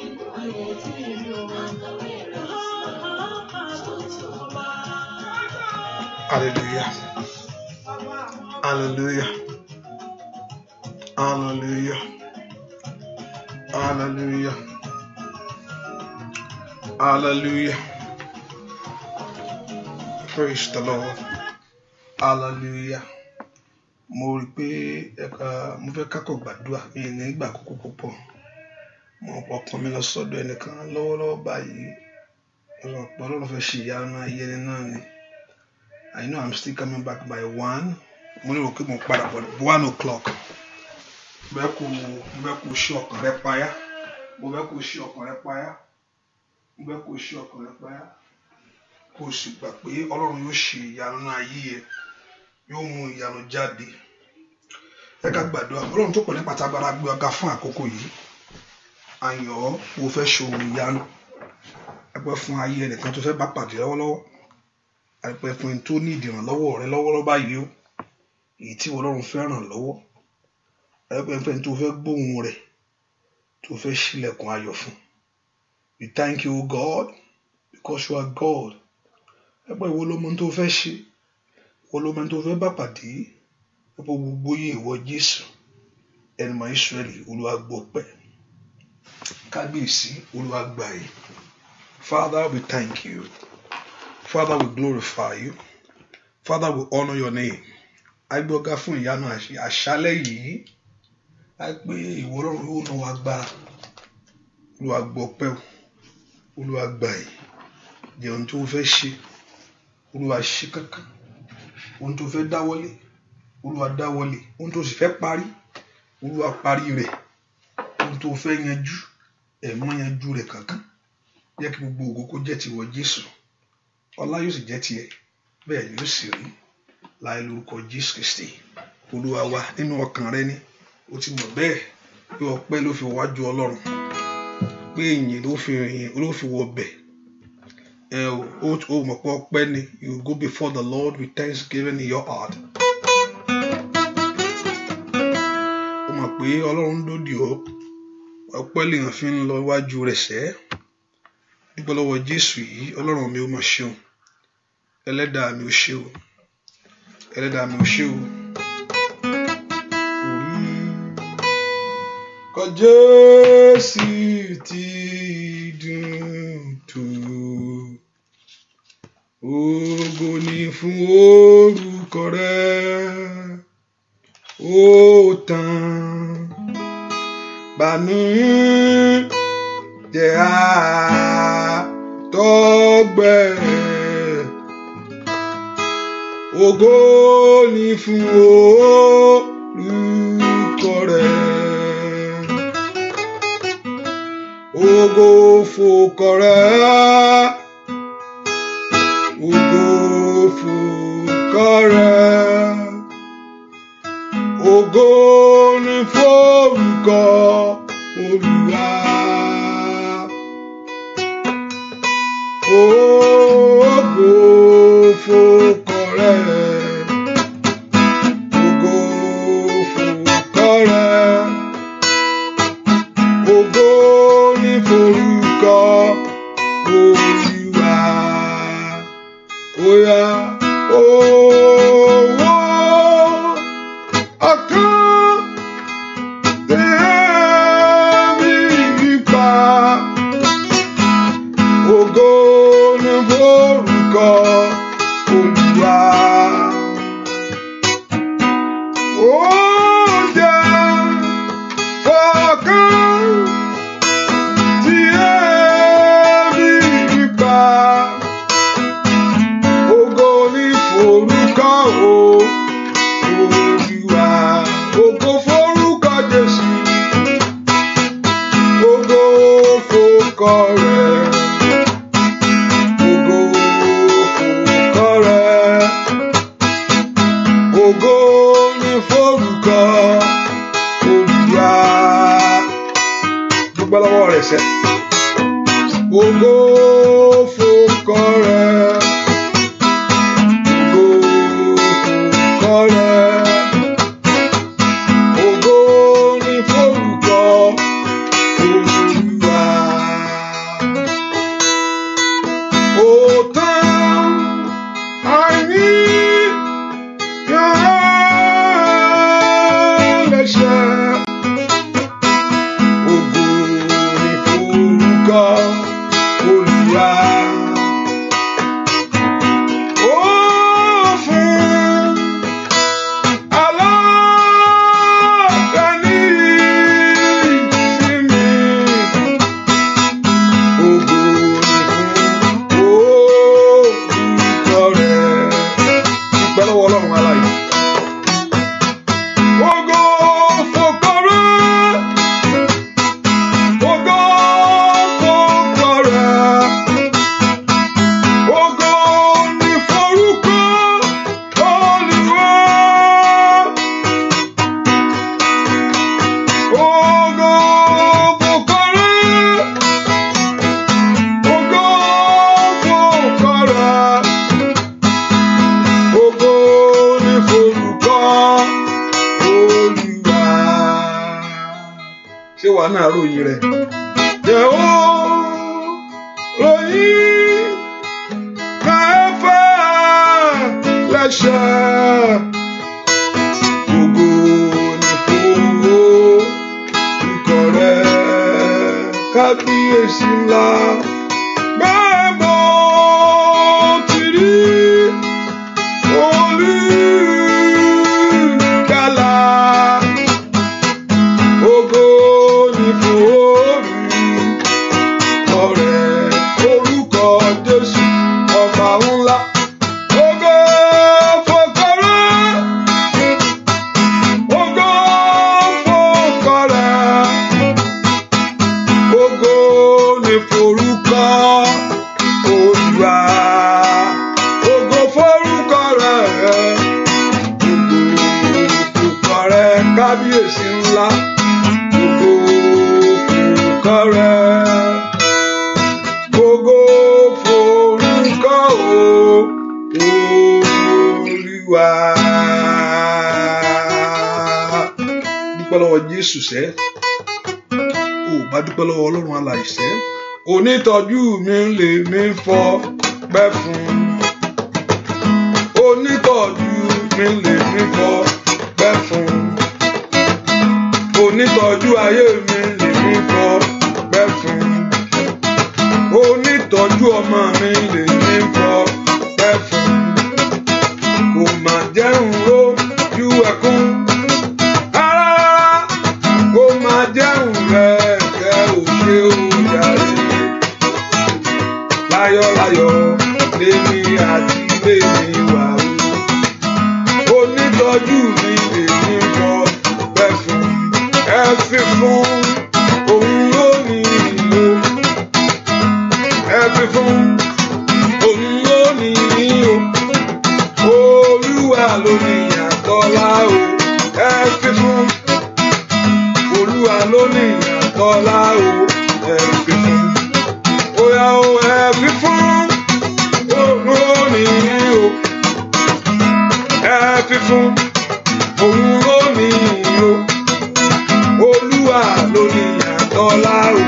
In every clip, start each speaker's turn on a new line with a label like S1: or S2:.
S1: Hallelujah. Hallelujah. Hallelujah. Hallelujah. Hallelujah. Hallelujah. Praise the Lord. Hallelujah. Mo rí pé mo fẹ́ kákọ̀ gbàdúrà mi ní ìgbà àkókò púpọ̀. Mo pọkàn mi lọ sọ́dọ̀ ẹnìkan lọ́wọ́lọ́wọ́ báyìí. Ọlọ́run fẹ́ ṣe ìyanu ayé ẹni náà ni. I know I'm still coming back by 1. Mo ní òkè mo padà bọ̀ 1 o'clock. Mo fẹ́ kó ṣí ọkàn rẹ payá. Mo fẹ́ kó ṣí ọkàn rẹ payá. Mo fẹ́ kó ṣí ọkàn rẹ payá. Kó sì gbà pé Ọlọ́run yóò ṣe ìyanu ayé ẹ. Yóò mú ìyanu jáde. Ẹ ká gbàdúrà. Ọlọ́run tó pọ̀ ní pàtàgbára gbé ọ̀gá fún àkókò yìí. Ayọ̀ mo fẹ́ ṣòro ìyanu. Ẹgbẹ́ fún ayé ẹnìkan tó fẹ́ bá pàdé lọ́wọ́lọ́wọ́. Ẹgbẹ́ fún ẹni tó ní ìdìrànlọ́wọ́ rẹ lọ́wọ́lọ́wọ́ báyìí o. Èyí tí Ọlọ́run fẹ́ ràn lọ́wọ́. Ẹgbẹ́ fún ẹni tó fẹ́ gbóhùn rẹ̀ tó fẹ́ ṣílẹ̀kùn ayọ̀ fún. We thank you, God, because you are God. Ẹgbẹ́ ìwọ ló mọ tó fẹ́ ṣe. Ìwọ ló mọ tó fẹ́ bá pàdé. gbogbo yìí ìwọ Jésù ẹnìmọ̀ Ísírẹ́lì Olúwa gbọ́ ọpẹ́ kábíyèsí Olúwa gbà yìí. Father, we thank you. Father, we glorify you. Father, we honor your name. Agbọ́gá fún ìyanu àṣálẹ́ yìí pé ìwọ Ọlọ́run ó ná wa gbára. Olúwa gbọ́ ọpẹ́ o. Olúwa gbà yìí. Jẹ́ ohun tó fẹ́ ṣe Olúwa ṣe kankan. Ohun tó fẹ́ dáwọ́lé Olúwa dáwọ́lé. Ohun tó sì fẹ́ parí Olúwa parí rẹ̀. Ohun tó fẹ́ yanjú ẹ̀mọ́ yanjú rẹ̀ kankan. Jẹ́ kí gbogbo ògo kó jẹ́ tiwọ Jésù. Ọlá yóò sì jẹ́ tiẹ̀. Bẹ́ẹ̀ ni ó sì rí láì lórúkọ Jésù Kristi Olúwa wa. Nínú ọkàn rẹ ni ó ti mọ̀ bẹ́ẹ̀ pé ọpẹ́ ló fi wájú Ọlọ́run, pé ìyìn ló fi wọ bẹ̀. Ó mọ̀ pé ọpẹ́ ni. You go before the Lord with thanksgiving in your heart. Ó mọ̀ pé Ọlọ́run dòdì ọ́, ọpẹ́ lèèyàn fi ń lọ iwájú rẹ̀ sẹ́. Dúpẹ́ lọ́wọ́ Jésù yìí. Ọlọ́run mi ó mọ̀ ṣeun. Ẹlẹ́dàá mi ó ṣe o. Ẹlẹ́dàá mi ó ṣe o. Orúkọ Jésù ti dùn tó. Ògo ni fún orúkọ rẹ̀. Ó tàn bànújẹ́ àtọ̀gbẹ. Ògo ni fún orúkọ rẹ̀. Ògo fòkọ rẹ̀. Ògo fòkọ rẹ̀. Ògo ni fórúkọ Olúwa. Ògo fòkọ rẹ̀. Ògo fòkọ rẹ̀. Ògo ni fórúkọ Olúwa. Oya owó ọkàn tẹ̀mí ipa. Ògo ni fórúkọ Olúwa. Oúnjẹ fọkàn tẹ̀mí ipa. Ògo ni fórúkọ Olúwa. Ògo fórúkọ Jésù. Ògo fórúkọ rẹ̀. Ògo fórúkọ rẹ̀. Ògo ni fórúkọ Olúwa. Dúpẹ́ lọ́wọ́ rẹ̀ sẹ́. Ògo fórúkọ rẹ̀. Ògo fórúkọ rẹ̀. Ògo ni fórúkọ Olúwa. Ó tán àìní yàrá lẹ́sẹ̀. Ògo ni fórúkọ Olúwa. Ó fún aláàdáni ìsinmi. Ògo ni fún orúkọ rẹ̀. Dúpẹ́ lọ́wọ́ Ọlọ́run aláyọ̀. Ògo fòkọ rẹ̀. Ògo fòkọ rẹ̀. Ògo ni fórúkọ Olúwa. Ògo fòkọ rẹ̀. Ògo fòkọ rẹ̀. Ògo ni fórúkọ Olúwa. Ṣé wàá náà ròyìn rẹ̀? Jẹ́ ó ròyìn mẹ́fà lẹ́sẹ̀. kábíyèsí ńlá. Bẹ́ẹ̀ mo ti rí olùgbàlà, ògo ni fún orúkọ Jésù ọba ńlá. Ògo f'orúkọ rẹ̀, ògo f'orúkọ rẹ̀, ògo ni f'orúkọ Olúwa. Ògo f'orúkọ rẹ̀, ògo f'orúkọ rẹ̀, kábíyèsí ńlá. Ògo f'orúkọ rẹ̀, ògo f'orúkọ Olúwa. Dúpẹ́ lọ́wọ́ Jésù sẹ́, ò bá dúpẹ́ lọ́wọ́ Ọlọ́run alààyè sẹ́. Onítọ́jú mi lè mí fọpẹ́ fún, onítọ́jú mi lè mí fọpẹ́ fún, onítọ́jú ayé mi lè mí fọpẹ́ fún, onítọ́jú ọmọ mi lè mí fọpẹ́ fún. Kò má jẹun lójú ẹkún rárá, kò má jẹun rẹ̀ kẹ́ ò ṣe ó jàre. Láyọ̀láyọ̀ lèmi àti lèmi wà ó, onítọ́jú mi lè mí fọpẹ́ fún. Ẹ fi fún òun lónìí o, ẹ fi fún òun lónìí o, Olúwa lónìí àtọ́lá o. Ẹ fi fún Olúwa lónìí àtọ́lá o. Ẹ fi fún, óyá o, ẹ fi fún òun lónìí o, ẹ fi fún òun lónìí o, Olúwa lónìí àtọ́lá o.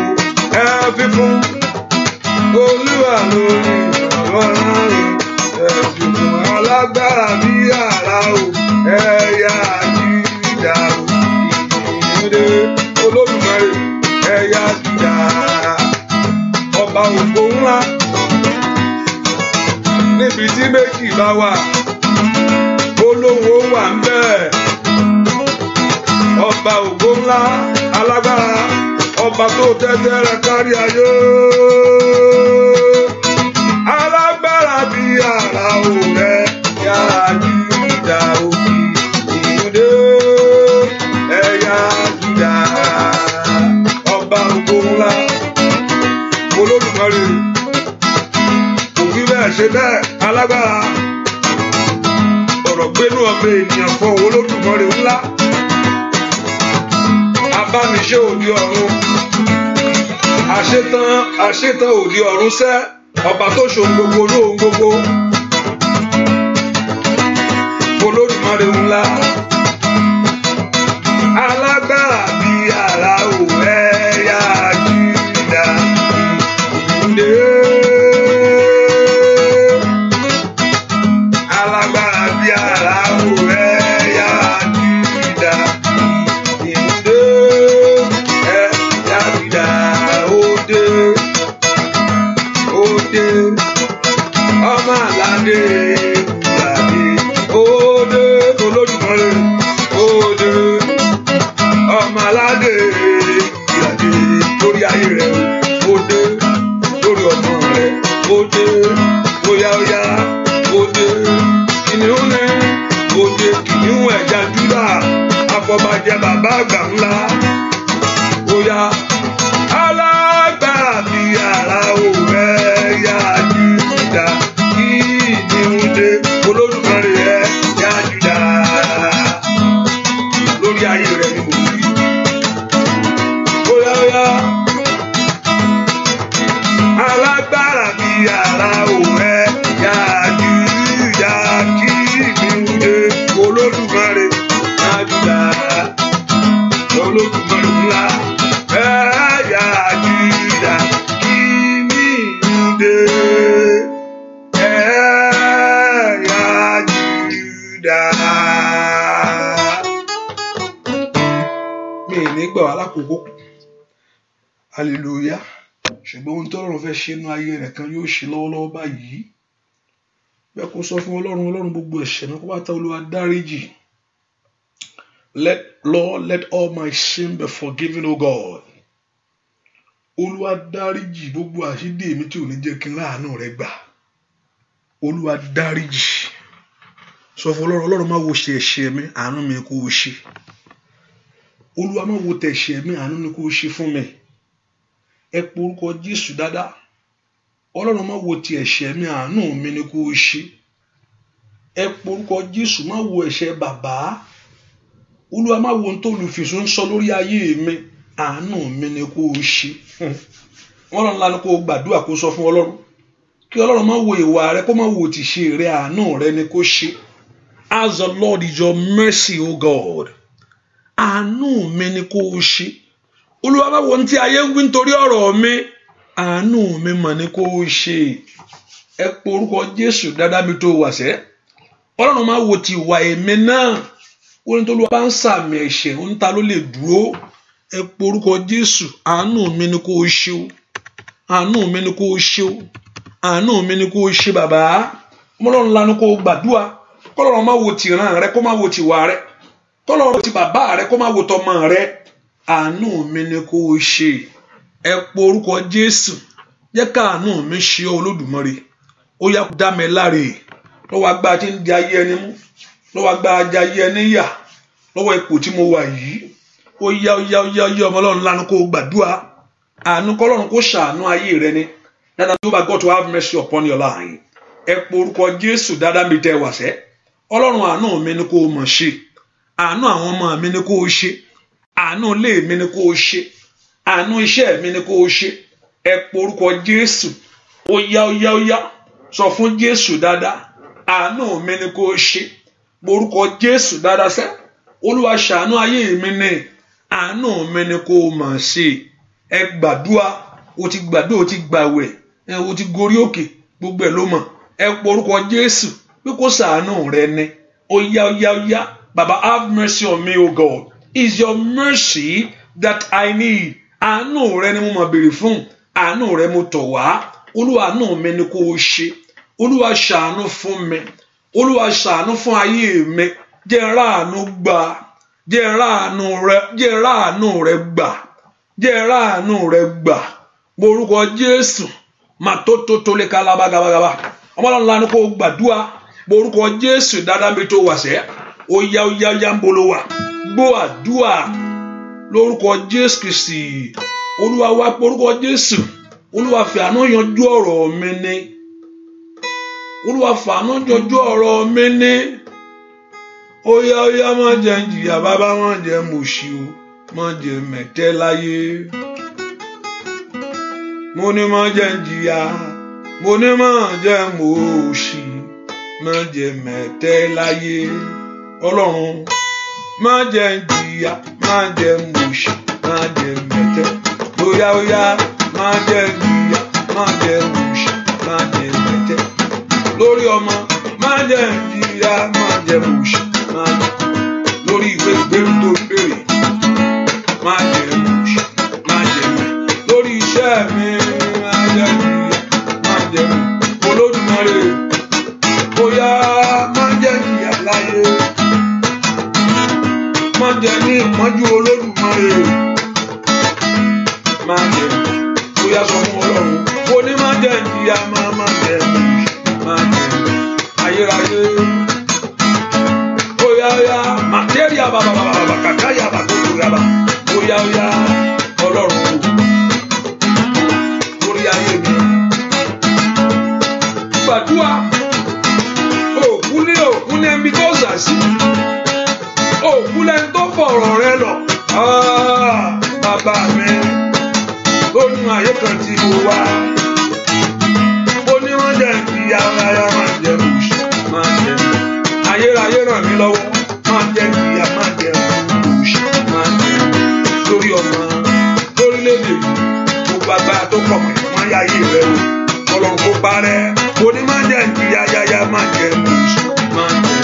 S1: Ẹ fi fún Olúwa lónìí àtọ́lá o. Ẹ fi fún alágbára bí àrá o, ẹ̀yà Júdà o. Ìyìnde Olódùmarè, ẹ̀yà Júdà, ọba ògo ńlá. Níbi tí méjì bá wà, olówó wà ń bẹ̀. Ọba ògo ńlá, alágbára, ọba tó tẹ́tẹ́ rẹ̀ kárí ayé. Alágbára bí àrá o, ẹ̀yà Júdà o. Ìyìnde ẹ̀yà Júdà, ọba ògo ńlá. Olódùmarè kò fi bẹ́ẹ̀ ṣe bẹ́ẹ̀, alágbára. Ọ̀rọ̀ gbénú ọmọ ènìyàn fún Olódùmarè ńlá. Abániṣe òdi ọ̀run, àṣetán òdi ọ̀run sẹ́, ọba tó ṣohun gbogbo lóhun gbogbo. Olódùmarè ńlá, alágbára bí àrá o, ẹ̀yà Júdà. Ìyìnde alágbára bí àrá o, ẹ̀yà Júdà. Ìyìnde ẹ̀yà Júdà, òde òde ọmọ aládé ìwúlàdé, òde Olódùmarè, òde ọmọ aládé ìwúlàdé lórí ayé rẹ̀, òde lórí ọmọ rẹ̀, òde óyá òde kìnìún ní, òde kìnìún ẹ̀yà Júdà, afọbajẹ bàbá àgbà ńlá. Óyá alágbára bí àrá o, ẹ̀yà Júdà. Ìyìnde Olódùmarè, ẹ̀yà Júdà, lórí ayé rẹ̀ ni mo rí. Óyá alágbára bí àrá o, ẹ̀yà Júdà. Ìyìnde Olódùmarè, ẹ̀yà Júdà, Olódùmarè ńlá, ẹ̀yà Júdà. Ìyìnde ẹ̀yà Júdà. Mi ní gbà wá lákòókò. Hallelujah. ṣùgbọ́n ohun tó Ọlọ́run fẹ́ ṣe inú ayé rẹ̀ kan yóò ṣe lọ́wọ́lọ́wọ́ báyìí. Bẹ́ẹ̀ kó sọ fún Ọlọ́run gbogbo ẹ̀ṣẹ̀ mi kó bá ta Olúwa dáríjì. Lord, let all my sin be forgiven, O God. Olúwa dáríjì gbogbo àṣídé mi tí ò ní jẹ́ kí n láàánú rẹ gbà. Olúwa dáríjì. Sọ fún Ọlọ́run má wo ṣe ẹ̀ṣẹ̀ mi, àánú mi kó o ṣe. Olúwa má wo tẹ̀ ẹ̀ṣẹ̀ mi, àánú mi kó o ṣe fún mi. Ẹ pe orúkọ Jésù dáadáa. Ọlọ́run má wo ti ẹ̀ṣẹ̀ mi, àánú mi ni kó o ṣe. Ẹ pe orúkọ Jésù, má wo ẹ̀ṣẹ̀ bàbá. Olúwa má wo ohun tó olùfisùn ń sọ lórí ayé mi, àánú mi ni kó o ṣe. Ọlọ́run ńlá ni kó o gbàdúrà kó sọ fún Ọlọ́run. Kí Ọlọ́run má wo ìwà rẹ, kó má wo tìṣe rẹ, àánú rẹ ni kó ṣe. Ask the Lord is your mercy, O God. Àánú mi ni kó o ṣe. Olúwa má wo ohun tí ayé ń wí nítorí ọ̀rọ̀ mi, àánú mi mà ni kó o ṣe. Ẹ pe orúkọ Jésù dáadáa mi tó wà sẹ́. Ọlọ́run má wo ti ìwà èmi náà. Orin tó Olúwa bá ń sàmì ẹ̀ṣẹ̀ ń ta ló lè dúró. Ẹ pe orúkọ Jésù, àánú mi ni kó o ṣe o. Àánú mi ni kó o ṣe o. Àánú mi ni kó o ṣe bàbá. Ọlọ́run ńlá ni kó o gbàdúrà. Kọ́lọ́run má wo ti ìran rẹ, kó má wo ti ìwà rẹ. Kọ́lọ́run wo ti bàbá rẹ, kó má wo tọmọ rẹ. Àánú mi ni kó o ṣe. Ẹ pe orúkọ Jésù. Jẹ́ ká àánú mi ṣe ọ́ Olódùmarè. Ó yá dá mi láre. Lọ́wọ́ agbára tí ń di ayé ẹni mú. Lọ́wọ́ agbára di ayé ẹni yà. Lọ́wọ́ ipò tí mo wà yìí. Ó yá ọmọ Ọlọ́run lánàá kó gbàdúrà. Àánú kọ́lọ́run kó ṣàánú ayé rẹ ni. Dáadáa tó bá God to have mercy upon your life. Ẹ pe orúkọ Jésù dáadáa mi tẹ wà sẹ́. Ọlọ́run àánú mi ni kó mọ̀ ṣe. Àánú àwọn ọmọ mi ni kó ṣe. Àánú ilé mi ni kó ṣe. Àánú iṣẹ́ mi ni kó ṣe. Ẹ pe orúkọ Jésù. Ó yá. Sọ fún Jésù dáadáa. Àánú mi ni kó ṣe. Orúkọ Jésù dáadáa sẹ́. Olúwa ṣàánú ayé mi ni. Àánú mi ni kó mọ̀ ṣe. Ẹ gbàdúrà. O ti gbàdúrà, o ti gbàwẹ̀. O ti gorí òkè. Gbogbo ẹ̀ ló mọ̀. Ẹ pe orúkọ Jésù. Pé kó ṣàánú rẹ ni. Ó yá. Baba, have mercy on me, O God. It's your mercy that I need. Àánú rẹ ni mo máa béèrè fún. Àánú rẹ mo tọ̀ wá. Olúwa àánú mi ni kó o ṣe. Olúwa ṣàánú fún mi. Olúwa ṣàánú fún ayé mi. Jẹ́ n ráàánú gbà. Jẹ́ n ráàánú rẹ gbà. Jẹ́ n ráàánú rẹ gbà. Orúkọ Jésù. Màtótótó lè ká lábàgàbàgàbà. Ọmọ Ọlọ́run lánàá kó gbàdúrà. Orúkọ Jésù dáadáa mi tó wà sẹ́. Ó yá ń bolo wà. Gbọ́ àdúrà lórúkọ Jésù Kristi. Olúwa wá orúkọ Jésù. Olúwa fi àánú yanjú ọ̀rọ̀ mi ni. Olúwa fi àánú yanjú ọ̀rọ̀ mi ni. Ó yá má jẹ́ ń jìyà bàbá, má jẹ́ mòṣì o, má jẹ́ mẹ̀tẹ́ láyé. Mo ní má jẹ́ ń jìyà, mo ní má jẹ́ mòṣì, má jẹ́ mẹ̀tẹ́ láyé. Ọlọ́run má jẹ́ ń jìyà, má jẹ́ mòṣì, má jẹ́ mẹ̀tẹ́. Ó yá má jẹ́ ń jìyà, má jẹ́ mòṣì, má jẹ́ mẹ̀tẹ́. Lórí ọmọ má jẹ́ ń jìyà, má jẹ́ mòṣì, má jẹ́. Lórí ìwé ìgbéru tó béèrè má jẹ́ mòṣì, má jẹ́ mẹ̀. Lórí iṣẹ́ mi má jẹ́ ń jìyà, má jẹ́ mẹ̀. Olódùmarè ó yá má jẹ́ ń jìyà láyé. Má jẹ́ ní ìpọ́njú Olódùmarè. Má jẹ́ bóyá sọ fún Ọlọ́run. Mo ní má jẹ́ ìjìyà, má jẹ́ má jẹ́ ayérayé. Bóyá màtẹ́ríà bàbà kàkáyà bàtòkò yàbà. Bóyá Ọlọ́run lórí ayé mi. Gbàdúrà òkú ní ẹbí tó zà sí. Òkú lẹ́ni tó fọ̀rọ̀ rẹ lọ. Bàbá mi lónìí ayé kan tí mo wá. Ó ní wọ́n jẹ́ ìyá ara máa jẹ òṣì, máa jẹ ayérayé ràn mí lọ́wọ́. Máa jẹ ìyá, máa jẹ òṣì, máa jẹ lórí ọmọ lórílẹ̀-èdè yìí. Gbogbo agbára tó kọ̀ mọ́ ìwọ̀n ayé rẹ o. Ọlọ́run kó parẹ́. Ó ní máa jẹ ìyá yáyá, máa jẹ òṣì, máa jẹ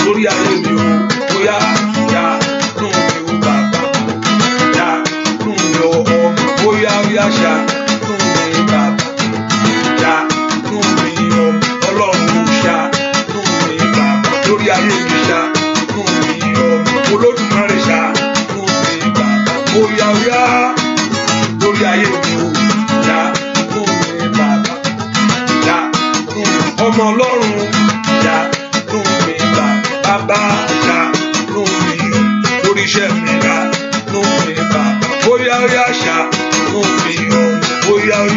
S1: lórí ayé mi o. Bóyá nù mí o bàbá, nù mí o ọmọ, bóyá ṣá nù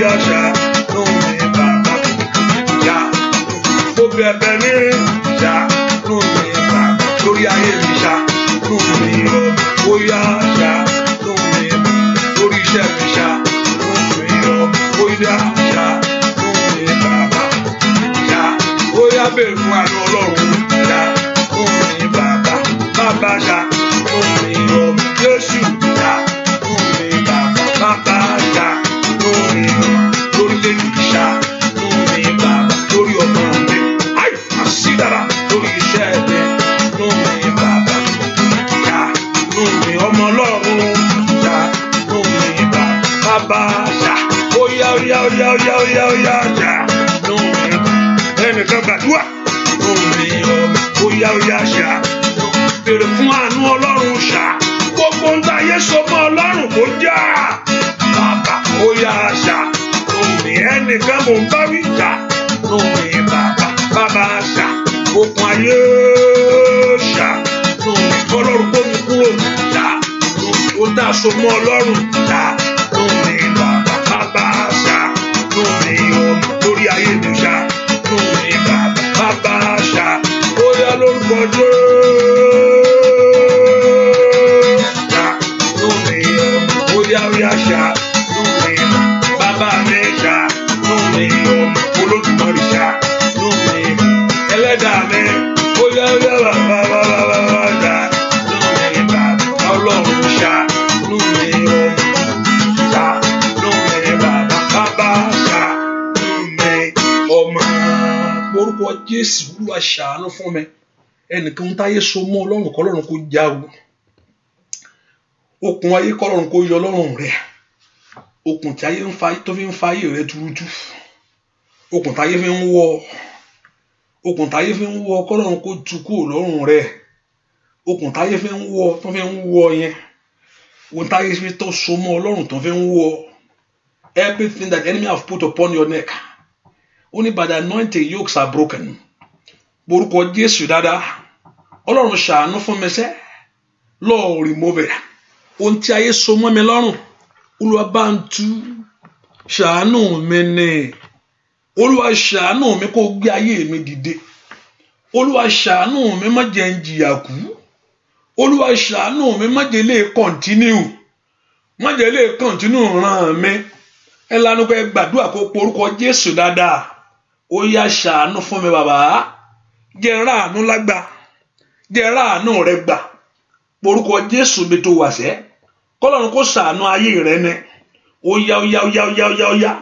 S1: ya ṣàánú mi bàbá. Mo bẹ̀bẹ̀ ní ṣàánú mi bàbá. Lórí ayé mi ṣàánú mi o. Ó yá ṣàánú mi lórí iṣẹ́ mi ṣàánú mi o. Ó yá ṣàánú mi bàbá. Ó yá bèrè fún àánú Ọlọ́run ṣàánú mi bàbá. Bàbá ṣàánú mi o. Jésù ṣàánú mi bàbá. Bàbá ṣàánú mi o. Lórílẹ̀-èdè ṣàánú mi bàbá. Lórí ọmọ mi àṣìdára lórí iṣẹ́ mi ṣàánú mi bàbá. Ṣàánú mi ọmọ Ọlọ́run ṣàánú mi bàbá. Bàbá ṣàánú ó yá ṣàánú mi. Ẹnìkan gbàdúrà mi o. Ó yá ṣàánú. Bèrè fún àánú Ọlọ́run gbogbo ń táyé so mọ́ Ọlọ́run kó já. Bàbá ó yá ṣàánú mi. Ẹnìkan mò ń bá wí ṣàánú mi bàbá. Bàbá okùn ayé ṣàánú mi. Ọlọ́run kó mi kúrò ṣàánú mi. Ó dá so mọ́ Ọlọ́run ṣàánú mi bàbá. Bàbá ṣàánú mi o. Lórí ayé mi ṣàánú mi bàbá. Bàbá ṣàánú. Ó yá lórúkọ Jésù. Ṣàánú mi o. Ó yá ṣàánú mi. Bàbá mi ṣàánú mi o. Olódùmarè ṣàánú mi. Ẹlẹ́dàá mi. Ó yá bàbá ṣàánú mi bàbá. Ọlọ́run ṣàánú mi o. Ṣàánú mi bàbá. Bàbá ṣàánú mi. Ọmọ orúkọ Jésù Olúwa ṣàánú fún mi. Ẹnìkan táyé so mọ́ Ọlọ́run kọ́lọ́run kó já o. Okùn ayé kọ́lọ́run kó yọ lọ́rùn rẹ̀. Okùn tí ayé tó fi ń fa ayé rẹ̀ túrútú. Okùn táyé fi ń wọ. Okùn táyé fi ń wọ kọ́lọ́run kó tú kúrò lọ́rùn rẹ̀. Okùn táyé fi ń wọ tó fi ń wọ yẹn. Okùn táyé fi tó so mọ́ Ọlọ́run tó fi ń wọ. Everything that the enemy have put upon your neck. Only by the anointing yokes are broken. Borúkọ Jésù dáadáa. Ọlọ́run ṣàánú fún mi sẹ́. Lord remove it. Ohun tí ayé so mọ́ mi lọ́rùn. Olúwa bá ń tú. Ṣàánú mi ni. Olúwa ṣàánú mi kó gbé ayé mi dìde. Olúwa ṣàánú mi má jẹ́ ń jìyà kú. Olúwa ṣàánú mi má jẹ́ lè continue. Má jẹ́ lè continue ràn mí. Ẹ lanu pé gbàdúrà kó porúkọ Jésù dáadáa. Ó yá ṣàánú fún mi bàbá. Jẹ́ ráàánú lágbà. Jẹ́ ráàánú rẹ gbà. Porúkọ Jésù mi tó wà sẹ́. Kọ́lọ́run kó ṣàánú ayé rẹ ní. Ó yá.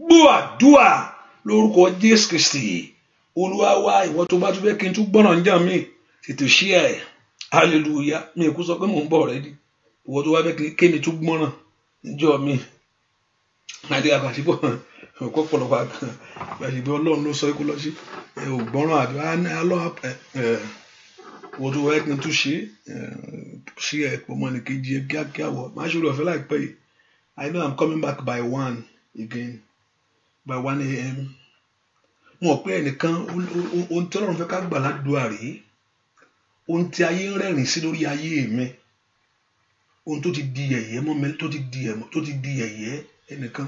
S1: Gbọ́ àdúà lórúkọ Jésù Kristi. Olúwa wá ìwọ tó bá tún fẹ́ kí n tún gbọ́ràn ǹjẹ́ mi tètè share ẹ̀. Hallelujah. Mi kú sọ pé mò ń bọ̀ rẹ di. Ìwọ tó bá fẹ́ kí mi tún gbọ́ràn ǹjọ́ mi. Àti àgbàṣípọ̀ ọ̀pọ̀ pọ̀lọpọ̀ àgbàṣípọ̀ Ọlọ́run ló sọ ikú lọ sí ògbọ́ràn àbí ìwọ tó fẹ́ kí n tún ṣe ẹ̀ pọ̀ mọ́ ní kejì ẹ̀ kíákíá wọ̀. Má ṣe olùfẹ́ láìpẹ́ yìí. I know I'm coming back by 1 again. By 1 a.m. Mo pé ẹnìkan ohun tí Ọlọ́run fẹ́ ká gbà ládùúgbò rèé. Ohun tí ayé ń rẹ́rìn sí lórí ayé mi. Ohun tó ti di yẹ̀yẹ́ mọ́ mi tó ti di yẹ̀yẹ́ ẹnìkan.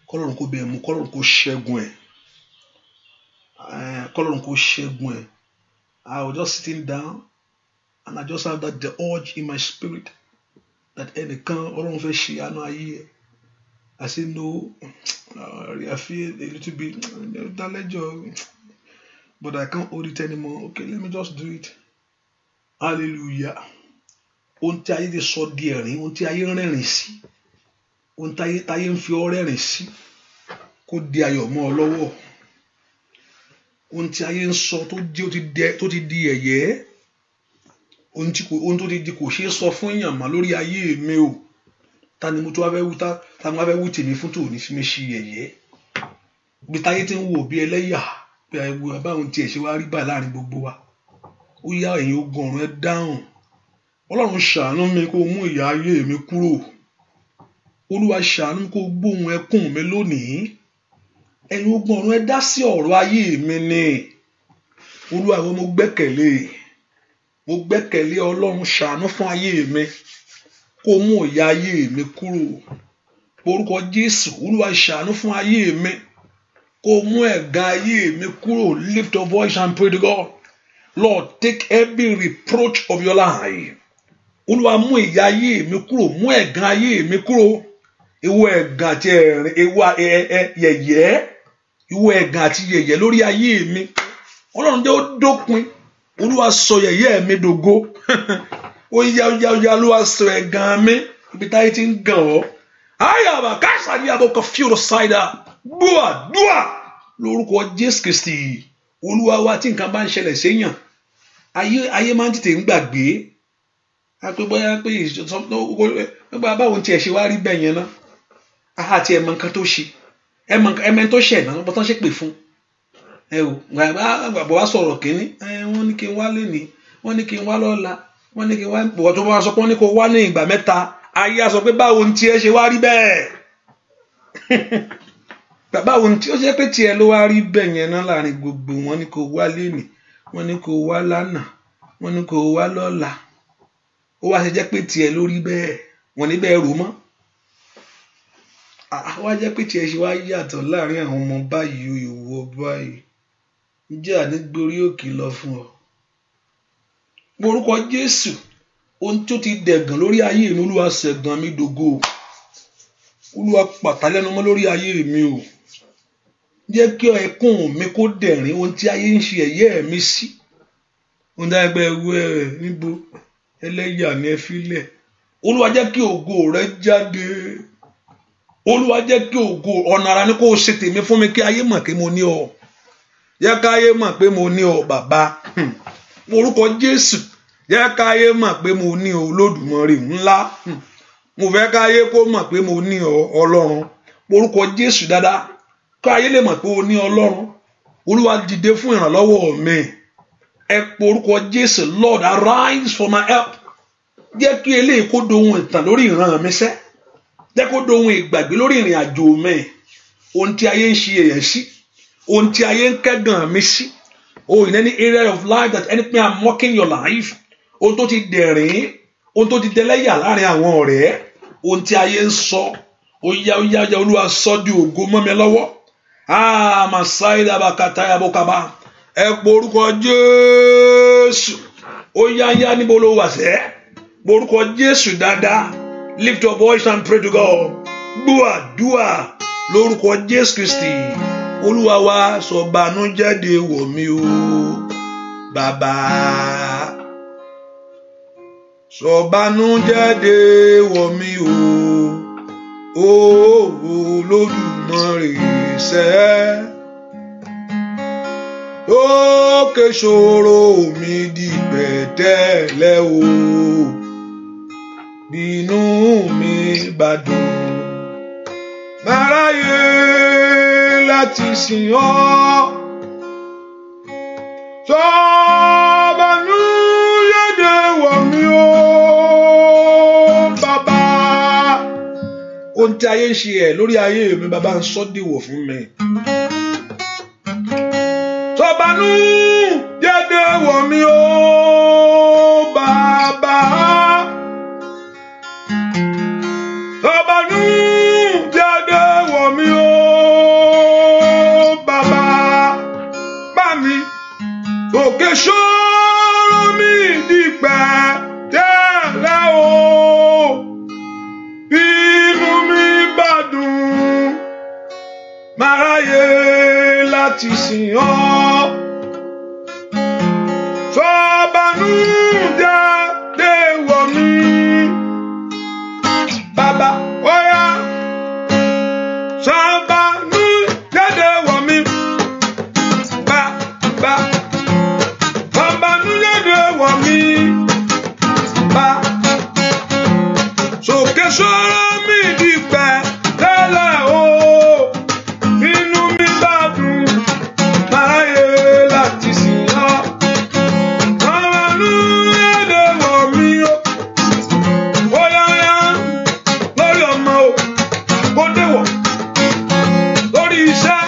S1: Kọ́lọ́run kó bẹ́ẹ̀ mú, kọ́lọ́run kó ṣẹ́gun ẹ̀. Kọ́lọ́run kó ṣẹ́gun ẹ̀. I was just sitting down and I just have the urge in my spirit that ẹnìkan Ọlọ́run fẹ́ ṣe àánú ayé ẹ̀. I say no, I feel a little bit that but I can't hold it anymore. Okay, let me just do it. Hallelujah. Ohun tí ayé ti sọ di ẹ̀rín, ohun tí ayé ń rẹ́rìn sí, ohun tí ayé ń fi ọ̀rẹ́ rìn sí, kó di ayọ̀ mọ́ ọ lọ́wọ́. Ohun tí ayé ń sọ tó ti di ẹ̀yẹ́, ohun tó ti di kò ṣeé sọ fún èèyàn mọ́ lórí ayé mi o. Ta ni mo tó wá fẹ́ wú ta mo wá fẹ́ wú tèmi fún tòní fi mi ṣe yẹ̀yẹ́. Bí táyé ti ń wò bí ẹlẹ́yà bí àìwò báwọn tiẹ̀ ṣe wá rí báyìí láàrin gbogbo wa. Ó yá ẹ̀yin ogun ọ̀run ẹ dáhùn. Ọlọ́run ṣàánú mi kó mú ìyà ayé mi kúrò. Olúwa ṣàánú mi kó gbóhùn ẹkún mi lónìí. Ẹ̀yin ogun ọ̀run ẹ dá sí ọ̀rọ̀ ayé mi ni. Olúwa ìwọ mo gbẹ́kẹ̀lé Ọlọ́run ṣàánú fún ayé mi. Kó mú ìyà ayé mi kúrò. orúkọ Jésù Olúwa ṣàánú fún ayé mi kó mú ẹ̀gàn ayé mi kúrò. Lift your voice and pray to God. Lord, take every reproach of your life. Olúwa mú ìyà ayé mi kúrò, mú ẹ̀gàn ayé mi kúrò. Ìwọ ẹ̀gàn àti ẹ̀rín, ìwọ yẹ̀yẹ́, ìwọ ẹ̀gàn àti yẹ̀yẹ́ lórí ayé mi. Ọlọ́run jẹ́ ó dópin. Olúwa sọ yẹ̀yẹ́ mi dògo. Ó yá Olúwa sọ ẹ̀gàn mi ibi táyé ti ń gàn ọ́. Ayaba kásá ní abọ́ kan fíò ṣáìdá. Dúà lórúkọ Jésù Kristi. Olúwa wa tí nǹkan bá ń ṣẹlẹ̀ séyàn. Ayé máa ń tètè ń gbàgbé. Àpé bóyá pé báwo ni tiẹ̀ ṣe wá rí bẹ́ẹ̀ yẹn náà. Àti ẹ̀mọ nǹkan tó ṣe. Ẹ̀mọ tó ṣẹ̀ náà bọ́ tán ṣe pè fún. Gbàgbọ́ wá sọ̀rọ̀ kínní. Wọ́n ní kí n wá lénìí. Wọ́n ní kí n wá lọ́la. Wọ́n ní kí n wá bọ̀ tó bá sọ pé wọ́n ní kó wá ní ìgbà mẹ́ta. Ayé á sọ pé báwo ni tiẹ̀ ṣe wá rí bẹ́ẹ̀. Báwo ni tí ó ṣe pé tiẹ̀ ló wá rí bẹ́ẹ̀ yẹn náà láàrin gbogbo. Wọ́n ní kó wá lénìí. Wọ́n ní kó wá lánàá. Wọ́n ní kó wá lọ́la. Ó wá ṣe jẹ́ pé tiẹ̀ ló rí bẹ́ẹ̀. Wọ́n ní bẹ́ẹ̀ rò mọ́. Wá jẹ́ pé tiẹ̀ ṣe wá yàtọ̀ láàrin àwọn ọmọ báyìí ìwọ báyìí. Ǹjẹ́ àní gbórí òkè lọ fún ọ. Orúkọ Jésù, ohun tó ti dẹ̀gàn lórí ayé mi, Olúwa ṣẹ̀gàn mi dògo. Olúwa pàtàlẹ́nu mọ́ lórí ayé mi o. Jẹ́ kí ẹkún mi kó dẹ̀rín ohun tí ayé ń ṣe ẹ̀yẹ́ mi sí. Ohun tí ẹgbẹ́ ẹwẹ́ níbo ẹlẹ́yà ni ẹ filẹ̀. Olúwa jẹ́ kí ògo rẹ jáde. Olúwa jẹ́ kí ògo ọ̀nà ara ní kó o ṣe tèmi fún mi kí ayé mọ̀ pé mo ní ọ. Jẹ́ ká ayé mọ̀ pé mo ní ọ bàbá. Orúkọ Jésù, jẹ́ ká ayé mọ̀ pé mo ní ọ Olódùmarè ńlá. Mo fẹ́ ká ayé kó mọ̀ pé mo ní ọ Ọlọ́run. Orúkọ Jésù dáadáa. Ká ayé lè mọ̀ pé o ní Ọlọ́run. Olúwa dìde fún ìrànlọ́wọ́ mi. Ẹ pe orúkọ Jésù, Lord arise for my help. Jẹ́ kí eléyìí kó dohun ìtàn lórí ìran mi sẹ́. Jẹ́ kó dohun ìgbàgbé lórí ìrìn àjò mi. Ohun tí ayé ń ṣe èyàn sí. Ohun tí ayé ń kẹ́gàn mi sí. Oh, in any area of life that anything are mocking your life. Ohun tó ti dẹ̀rín. Ohun tó ti dẹlẹ́yà láàrin àwọn ọ̀rẹ́. Ohun tí ayé ń sọ. Ó yá Olúwa sọ di ògo mọ́ mi lọ́wọ́. Màsáìdá bàkàtà yàbọ̀kàbà. Ẹ pe orúkọ Jésù. Ó yá níbo ló wà sẹ́. Orúkọ Jésù dáadáa. Lift your voice and pray to God. Dúà lórúkọ Jésù Kristi. Olúwa wa sọ bànújẹ́ wọ̀ mí o. Bàbá. Sọ bànújẹ́ wọ̀ mí o. Olódùmarè sẹ́. Òkè ṣòro mi di pẹ̀tẹ́lẹ̀ o. Bínú mi bá dùn. Máa ráyè láti sìn ọ́. Sọ bànújẹ́ wọ̀ mí o. Bàbá. Ohun tí ayé ń ṣe ẹ̀ lórí ayé mi, bàbá ń sọ́ dìwọ̀ fún mi. Sọ bànújẹ́ wọ̀ mí o. Bàbá. Sọ bànújẹ́ wọ̀ mí o. Bàbá. Bá mi. Òkè ṣòro mi di pẹ̀tẹ́lẹ̀ o. Inú mi bá dùn. Máa ráyè láti sìn ọ́. Sọ bànújẹ́ wọ̀ mí. Bàbá, ó yá. Sọ bànújẹ́ wọ̀ mí. Bàbá. Sọ bànújẹ́ wọ̀ mí. Bàbá. Sókè ṣòro mi di pẹ̀tẹ́lẹ̀ o. Inú mi bá dùn. Máa ráyè láti sìn ọ́. Sọ bànújẹ́ wọ̀ mí o. Ó yá lórí ọmọ o. Kó dé wọ̀. Lórí iṣẹ́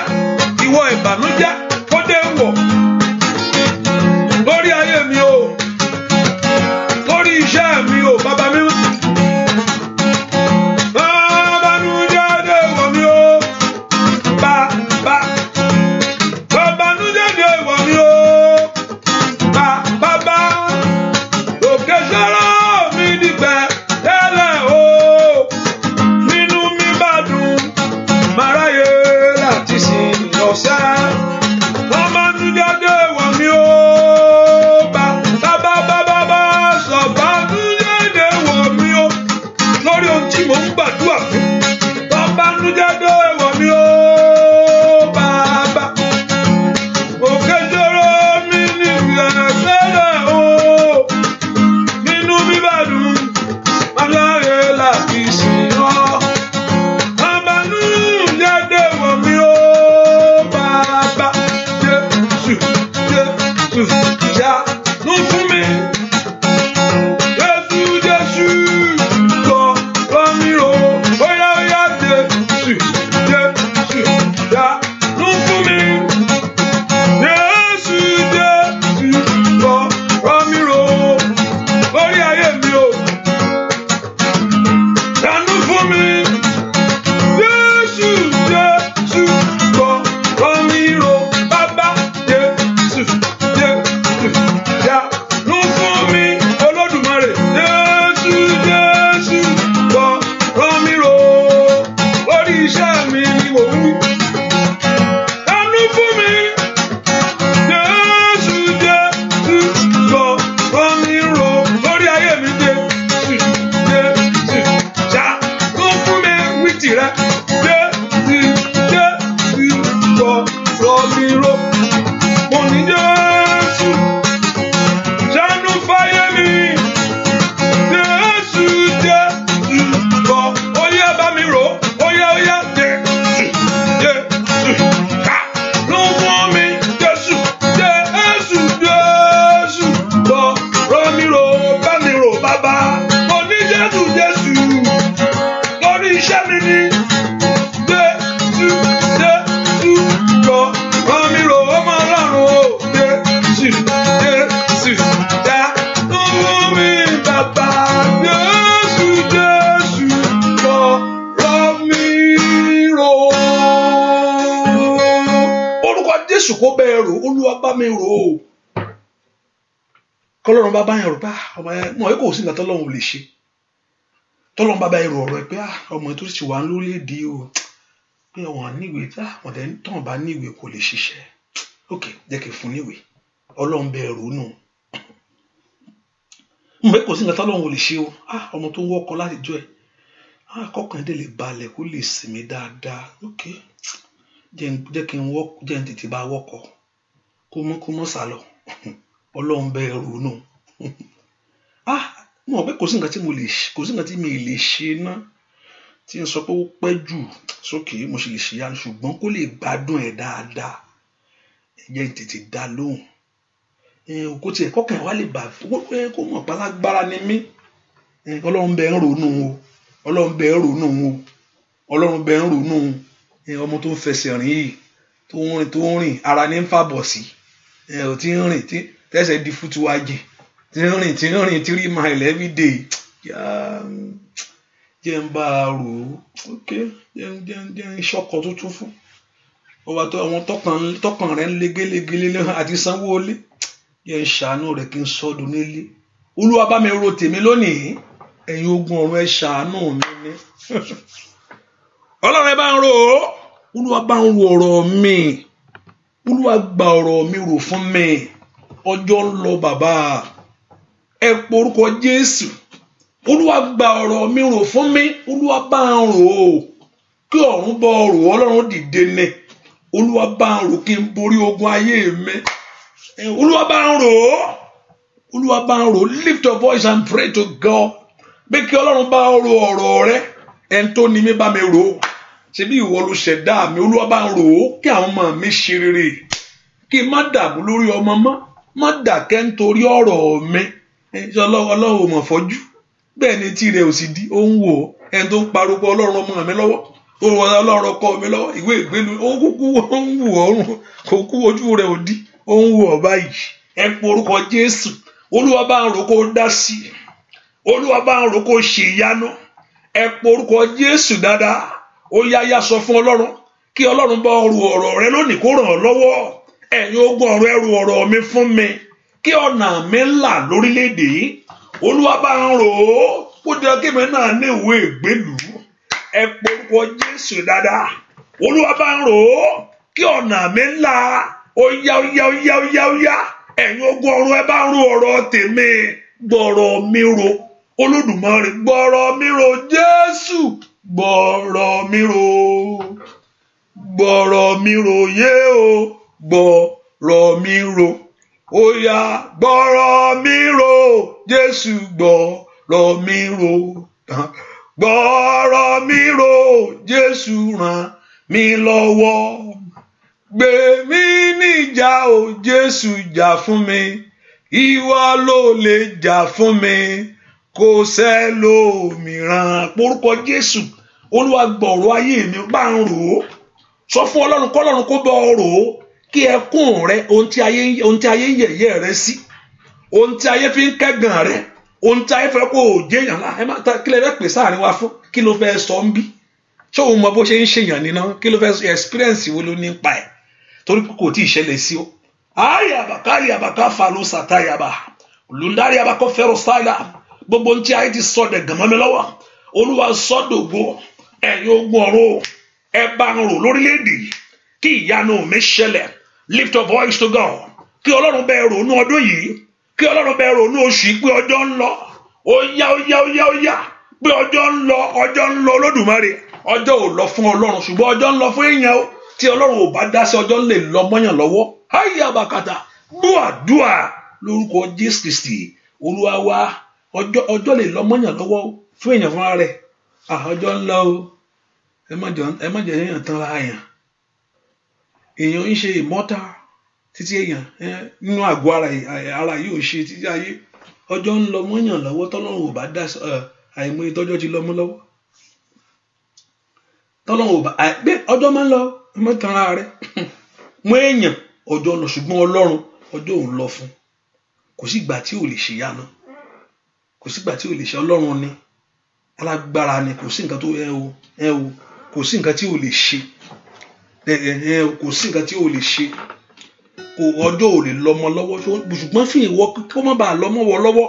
S1: ìwọ ìbànújẹ́ kó dé wọ̀. Lórí ayé mi o. Lórí iṣẹ́ mi o. Bàbá mi. mò ń gbàdúrà fún tó bá nú jáde ẹ̀wọ̀ mi ó bàbá òkè jọrọ mi ní ìrẹ̀sẹ̀rẹ̀ o nínú bíbàdùn aláyé láti sìn ọ́ bàbá nú jáde ẹ̀wọ̀ mi ó bàbá Jésù já nú fún mi. Kọ́lọ́run bá bá yẹn rò pé ọmọ yẹn mọ̀ ẹ́ kò sí nǹkan tọ́lọ́run ò lè ṣe tọ́lọ́run bá bá yẹn rò ọ̀rọ̀ ẹ pé ọmọ yẹn tó ti wà lórílẹ̀‐èdè o pé wọ́n níwèé wọ́n dẹ̀ tán bá níwèé kò lè ṣiṣẹ́ ok jẹ́ kí n fún níwèé Ọlọ́run bẹ́ẹ̀ rò nù mọ̀ ẹ́ kò sí nǹkan tọ́lọ́run ò lè ṣe o ọmọ tó ń wọ́kọ̀ láti jọ ẹ̀ kọ́kàn dé lè balẹ̀ kó lè sinmi dáadáa ok jẹ́ kí n tètè bá wọ́kọ̀ kó mọ́ sálọ Ọlọ́run bẹ́ẹ̀ rò nù mo mọ̀ pé kò sí nǹkan tí mi lè ṣe náà tí n sọ pé ó pẹ́ jù sókè mo sì lè ṣe yánu ṣùgbọ́n kó lè gbádùn ẹ̀ dáadáa ẹ̀jẹ̀ tètè dá lóhùn kó tiẹ̀ kọ́kàn wá lè bà kó mọ̀ pálágbára ni mí Ọlọ́run bẹ́ẹ̀ rò nù o Ọlọ́run bẹ́ẹ̀ rò nù o Ọlọ́run bẹ́ẹ̀ rò nù ọmọ tó ń fẹsẹ̀ rìn yìí tó ń rìn ara ní ń fàbọ̀ sí tí ń rìn tẹ́sẹ̀ di fútuwájì tí ń rìn 3 miles every day jẹ́ ń bá a rò ó ok jẹ́ ń ṣọkọ̀ tuntun fún ọba tó àwọn tọkàn rẹ̀ ń legelégele àti sanwó olé jẹ́ ń ṣàánú rẹ̀ kí n sọ́dún nílé Olúwa bá mi ro tèmi lónìí ẹ̀yin ogun ọ̀run ẹ ṣàánú mi ní Ọlọ́run ẹ bá ń rò ó Olúwa bá ń ro ọ̀rọ̀ mi Olúwa gba ọ̀rọ̀ mi rò fún mi ọjọ́ ń lọ bàbá ẹ porúkọ Jésù Olúwa gba ọ̀rọ̀ mi rò fún mi Olúwa bá ń rò ó kí ọ̀run bọ́ rò Ọlọ́run dìde ní Olúwa bá ń rò kí n borí ogun ayé mi Olúwa bá ń rò ó Olúwa bá ń rò lift your voice and pray to God bí kí Ọlọ́run bá rò ọ̀rọ̀ rẹ ẹni tó ní mi bá mi rò ó ṣebí ìwọ ló ṣẹ̀dá mi Olúwa bá ń rò ó kí àwọn ọmọ mi ṣe rere kí n má dààmú lórí ọmọ mọ́ má dàkẹ́ nítorí ọ̀rọ̀ mi Ọlọ́run ò mọ̀ fọ́jú bẹ́ẹ̀ ni tí rẹ̀ ò sì di ó ń wò ó ẹni tó ń parúkọ Ọlọ́run ọmọ mi lọ́wọ́ Ọlọ́run ọkọ mi lọ́wọ́ ìwé ìgbélu ó kúkú ó ń wò ọrùn kò kú ojú rẹ̀ ò di ó ń wò ọ báyìí ẹ pé orúkọ Jésù Olúwa bá ń rò kó dá sí Olúwa bá ń rò kó ṣe ìyanu ẹ pé orúkọ Jésù dáadáa ó yáyá sọ fún Ọlọ́run kí Ọlọ́run bá rò ọ̀rọ̀ rẹ lónìí kó ràn ọ́ lọ́wọ́ ẹ̀yin ogun ọ̀rọ̀ ẹ rò ọ̀rọ̀ mi fún mi kí ọ̀nà mi là lórílẹ̀‐èdè yìí Olúwa bá ń rò ó kó jẹ́ kí mi náà ní ìwé ìgbélú ẹ pé orúkọ Jésù dáadáa Olúwa bá ń rò ó kí ọ̀nà mi là ó yá ẹ̀yin ogun ọ̀rọ̀ ẹ bá ń rò ọ̀rọ̀ tèmi gbọ̀rọ̀ mi rò Olódùmarè gbọ́rọ̀ mi rò Jésù gbọ́rọ̀ mi rò gbọ́rọ̀ mi rò yé o gbọ́rọ̀ mi rò ó yá gbọ́rọ̀ mi rò Jésù gbọ́rọ̀ mi rò gbọ́rọ̀ mi rò Jésù ràn mí lọ́wọ́ gbé mi níjà o Jésù jà fún mi ìwọ ló lè jà fún mi kò sẹ́lòmíràn. Porúkọ Jésù Olúwa gbọ̀rọ̀ ayé mi bá ń rò ó sọ fún Ọlọ́run kọ́lọ́run kó bọ́ rò ó kí ẹkún rẹ ohun tí ayé yẹ̀yẹ́ rẹ sí ohun tí ayé fi ń kẹ́gàn rẹ ohun tí ayé fẹ́ kó o jẹ́yàn lá ẹ má ta kí lè fẹ́ pè sáàrin wa fún kí ló fẹ́ sọ ń bí ṣé òun mọ bó ṣe ń ṣèyàn nínú kí ló fẹ́ experience wo ló ní pa ẹ̀ torí kò tí ì ṣẹlẹ̀ sí o. ayabaka falo satayaba olùdarí abakọ fẹ́rọ sáyà gbogbo ohun tí ayé ti sọ dẹ̀ gànmọ́ mi lọ́wọ́ Olúwa sọ́dọ̀gbò ẹ̀yin ogun ọ̀run ẹ bá ń rò lórílẹ̀‐èdè kí ìyanu mi ṣẹlẹ̀. Lift your voice to God. Kí Ọlọ́run bẹ́ẹ̀ ronú ọdún yìí kí Ọlọ́run bẹ́ẹ̀ ronú oṣù yìí pé ọjọ́ ń lọ ó yá pé ọjọ́ ń lọ Olódùmarè ọjọ́ ò lọ fún Ọlọ́run ṣùgbọ́n ọjọ́ ń lọ fún èèyàn o tí Ọlọ́run ò bá dá sí ọjọ́ lè lọ mọ́yàn lọ́wọ́. Háyà bàkàtà gbọ́àdúà lórúkọ Jésù Kristi Olúwa wa ọjọ́ lè lọ mọ́yàn lọ́wọ́ fún èèyàn fúnra rẹ̀ ọjọ́ ń lọ o ẹ má jẹ́ èèyàn tán ra èèyàn ń ṣe ìmọ́ta títí èèyàn nínú àgọ́ ara yóò ṣe títí ayé ọjọ́ ń lọ mọ́yàn lọ́wọ́ tọ́lọ́run ò bá dá àìmọye tọ́jọ́ ti lọ mọ́ lọ́wọ́ tọ́lọ́run ò bá ọjọ́ máa ń lọ mọ́ tán ara rẹ̀ mọ́ èèyàn ọjọ́ lọ ṣùgbọ́n Ọlọ́run ọjọ́ òun lọ fún kò sí ìgbà tí ò lè ṣe yánu kò sí ìgbà tí ò lè ṣe Ọlọ́run ni alágbára ni kò sí nǹkan tó kò sí nǹkan tí ò lè ṣe kò sí nǹkan tí ò lè ṣe kò ọjọ́ ò lè lọ́mọ lọ́wọ́ ṣùgbọ́n fún ìwọ kó má bàa lọ́mọ wọ lọ́wọ́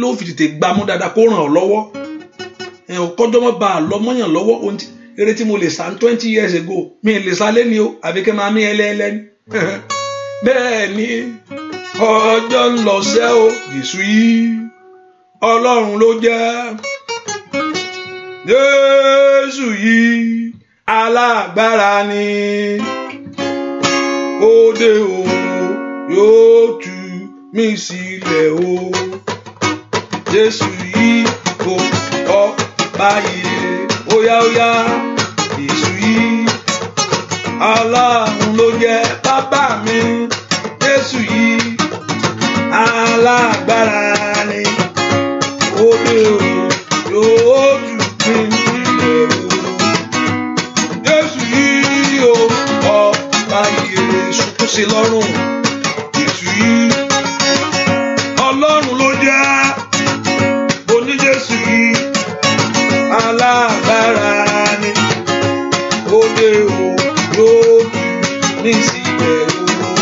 S1: ló fi tètè gbámú dáadáa kó ràn ọ́ lọ́wọ́ kọjọ́ má bàa lọ́mọyàn lọ́wọ́ eré tí mo lè sá 20 years ago mi lè sá lẹ́ni o àbí kẹ́ máa mí ẹlẹ́ẹ̀lẹ́ni bẹ́ẹ̀ ni ọjọ́ ń lọ sẹ́ o Jésù yìí Ọlọ́run ló jẹ́ Jésù yìí alágbára ni òde o yóò tú mi sílẹ̀ o Jésù yìí kò kọ́ báyìí óyá Jésù yìí Ọlọ́run ló jẹ́ bàbá mi Jésù yìí alágbára ni òde o yóò tú mi sílẹ̀ o Jésù yìí o ọba ìyè ṣùkú sí lọ́rùn Jésù yìí Ọlọ́run ló jẹ́ oní Jésù yìí alágbára ni òde o yóò tú mi sílẹ̀ o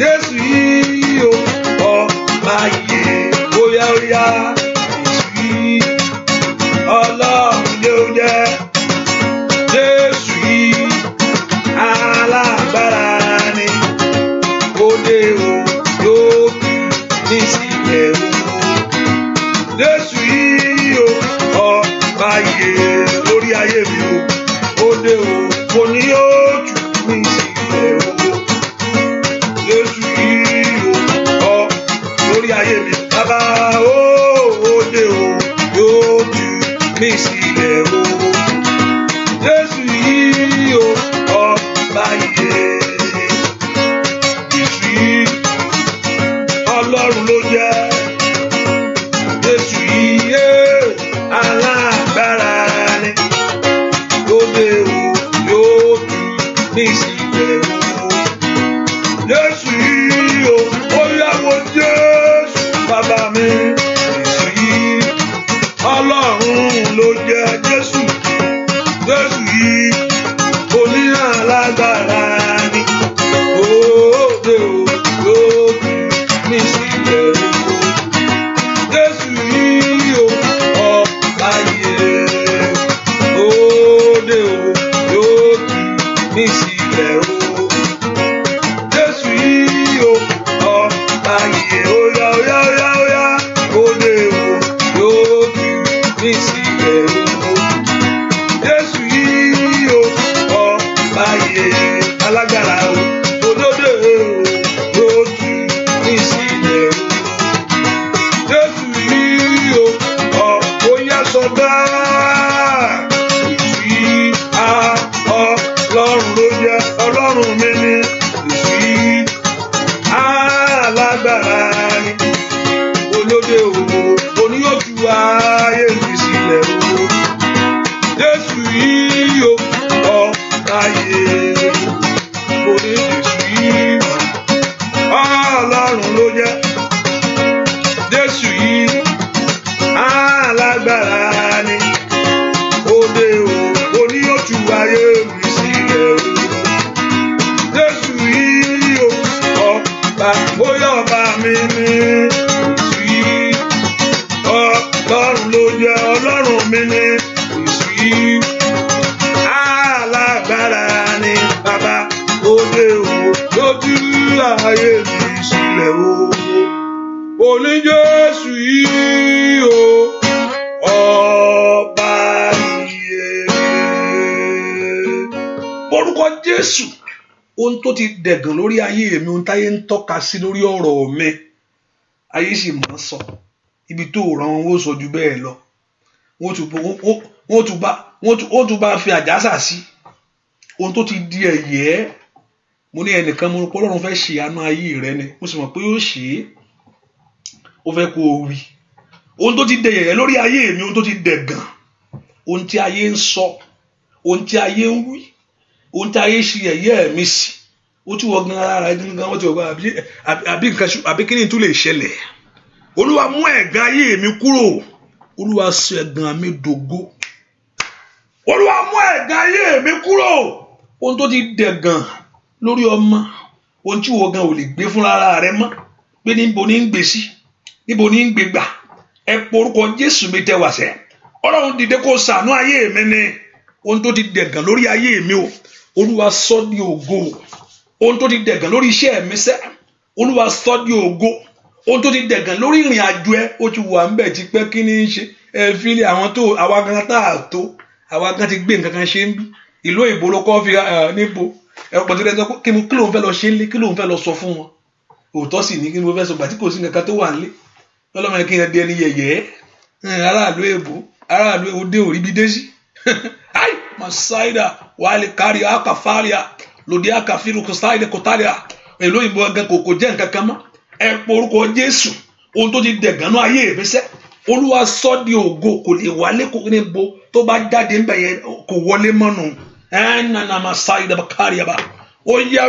S1: Jésù yìí o ọba ìyè óyá Jésù yìí Ọlọ́run ló jẹ́ Jésù yìí alágbára ni òde o yóò tú mi sílẹ̀ o Jésù yìí o ọba ìyè lórí ayé mi o òde o mo ní yóò tú mi sílẹ̀ o Jésù yìí o lórí ayé mi bàbá o òde o yóò tú mi sílẹ̀ o Jésù yìí o ọba ìyè Jésù yìí Ọlọ́run ló jẹ́ Jésù yìí alágbára ni lóde o yóò tú mi sílẹ̀ o Jésù yìí o ó yàwó Jésù bàbá mi Jésù yìí Ọlọ́run ló jẹ́ Jésù yìí oní alágbára ni òde o yóò tú mi sílẹ̀ o Jésù yìí o ọba ìyè òde o yóò tú mi sílẹ̀ o Jésù yìí o ọba ìyè óyá òde o òní yóò tú ayé mi sílẹ̀ o Jésù yìí o ọ̀káyé òní Jésù yìí Ọlọ́run ló jẹ́ Jésù yìí alágbára ni òde o òní yóò tú ayé mi sílẹ̀ o Jésù yìí o ọba bóyá ọba mi ni Jésù yìí Ọlọ́run ló jẹ́ Ọlọ́run mi ni Jésù yìí alágbára ni bàbá òde o lójú ayé mi sílẹ̀ o òní Jésù yìí o ọba iye orúkọ Jésù ohun tó ti dẹ̀gàn lórí ayé mi ohun táyé ń tọ́ka sí lórí ọ̀rọ̀ mi ayé sì máa ń sọ ibi tó ràn wọ́n sọ ju bẹ́ẹ̀ lọ wọ́n tún bá fi àjàsà sí ohun tó ti di ẹ̀yẹ́ mo ní ẹnìkan mo rò pé Ọlọ́run fẹ́ ṣe àánú ayé rẹ ni mo sì mọ̀ pé yóò ṣe é ó fẹ́ kó o wí ohun tó ti dẹ ẹ̀yẹ́ lórí ayé mi ohun tó ti dẹ̀gàn ohun tí ayé ń sọ ohun tí ayé ń wí ohun tí ayé ṣe ẹ̀yẹ́ mi sí ó tún wọ gan ara rẹ gan wọ́n ti wọ gan àbí kí ni tún lè ṣẹlẹ̀ Olúwa mú ẹ̀gàn ayé mi kúrò Olúwa sọ ẹ̀gàn mi dògo Olúwa mú ẹ̀gàn ayé mi kúrò ohun tó ti dẹ̀gàn lórí ọmọ ohun tí wọ́n gan ò lè gbé fún ara rẹ mọ́ pé níbo ní ń gbé sí níbo ní ń gbé gbà ẹ porúkọ Jésù mi tẹ wá sẹ́ Ọlọ́run dìde kó ṣàánú ayé mi ni ohun tó ti dẹ̀gàn lórí ayé mi o Olúwa sọ di ògo ohun tó ti dẹ̀gàn lórí iṣẹ́ mi sẹ́ Olúwa sọ di ògo ohun tó ti dẹ̀gàn lórí ìrìn àjò ẹ ó ti wà ń bẹ̀ ti pẹ́ kí ní í ṣe ẹ fi lé àwọn tó àwa gan tá a tó àwa gan ti gbé nǹkan kan ṣe ń bí ìlú òyìnbó ló kọ́ fi níbo ẹ pọ̀ tí lẹ́sọ̀ kí ló ń fẹ́ lọ ṣe ń lé kí ló ń fẹ́ lọ sọ fún wọn òótọ́ sì ní kí ló fẹ́ sọ gbà tí kò sí nǹkan tó wà ń lé lọ́lọ́mọ kí n di ẹni yẹ̀yẹ́ aráàlú èbó dé òrí bí dé sí ai masaida wàhálì kárí akafaria lòdì akafiru kòsáìdẹ kòtàlíà èlò òyìnbó gan kò jẹ́ nǹkan kan mọ́ ẹ porúkọ Jésù ohun tó ti dẹ̀gànú ayé ìfẹsẹ̀ Olúwa sọ di ògo kò lè wálé kò ní bo tó bá jáde ń bẹ̀ yẹn kò wọlé mọ́nu nana masaida bakaria ba ó yá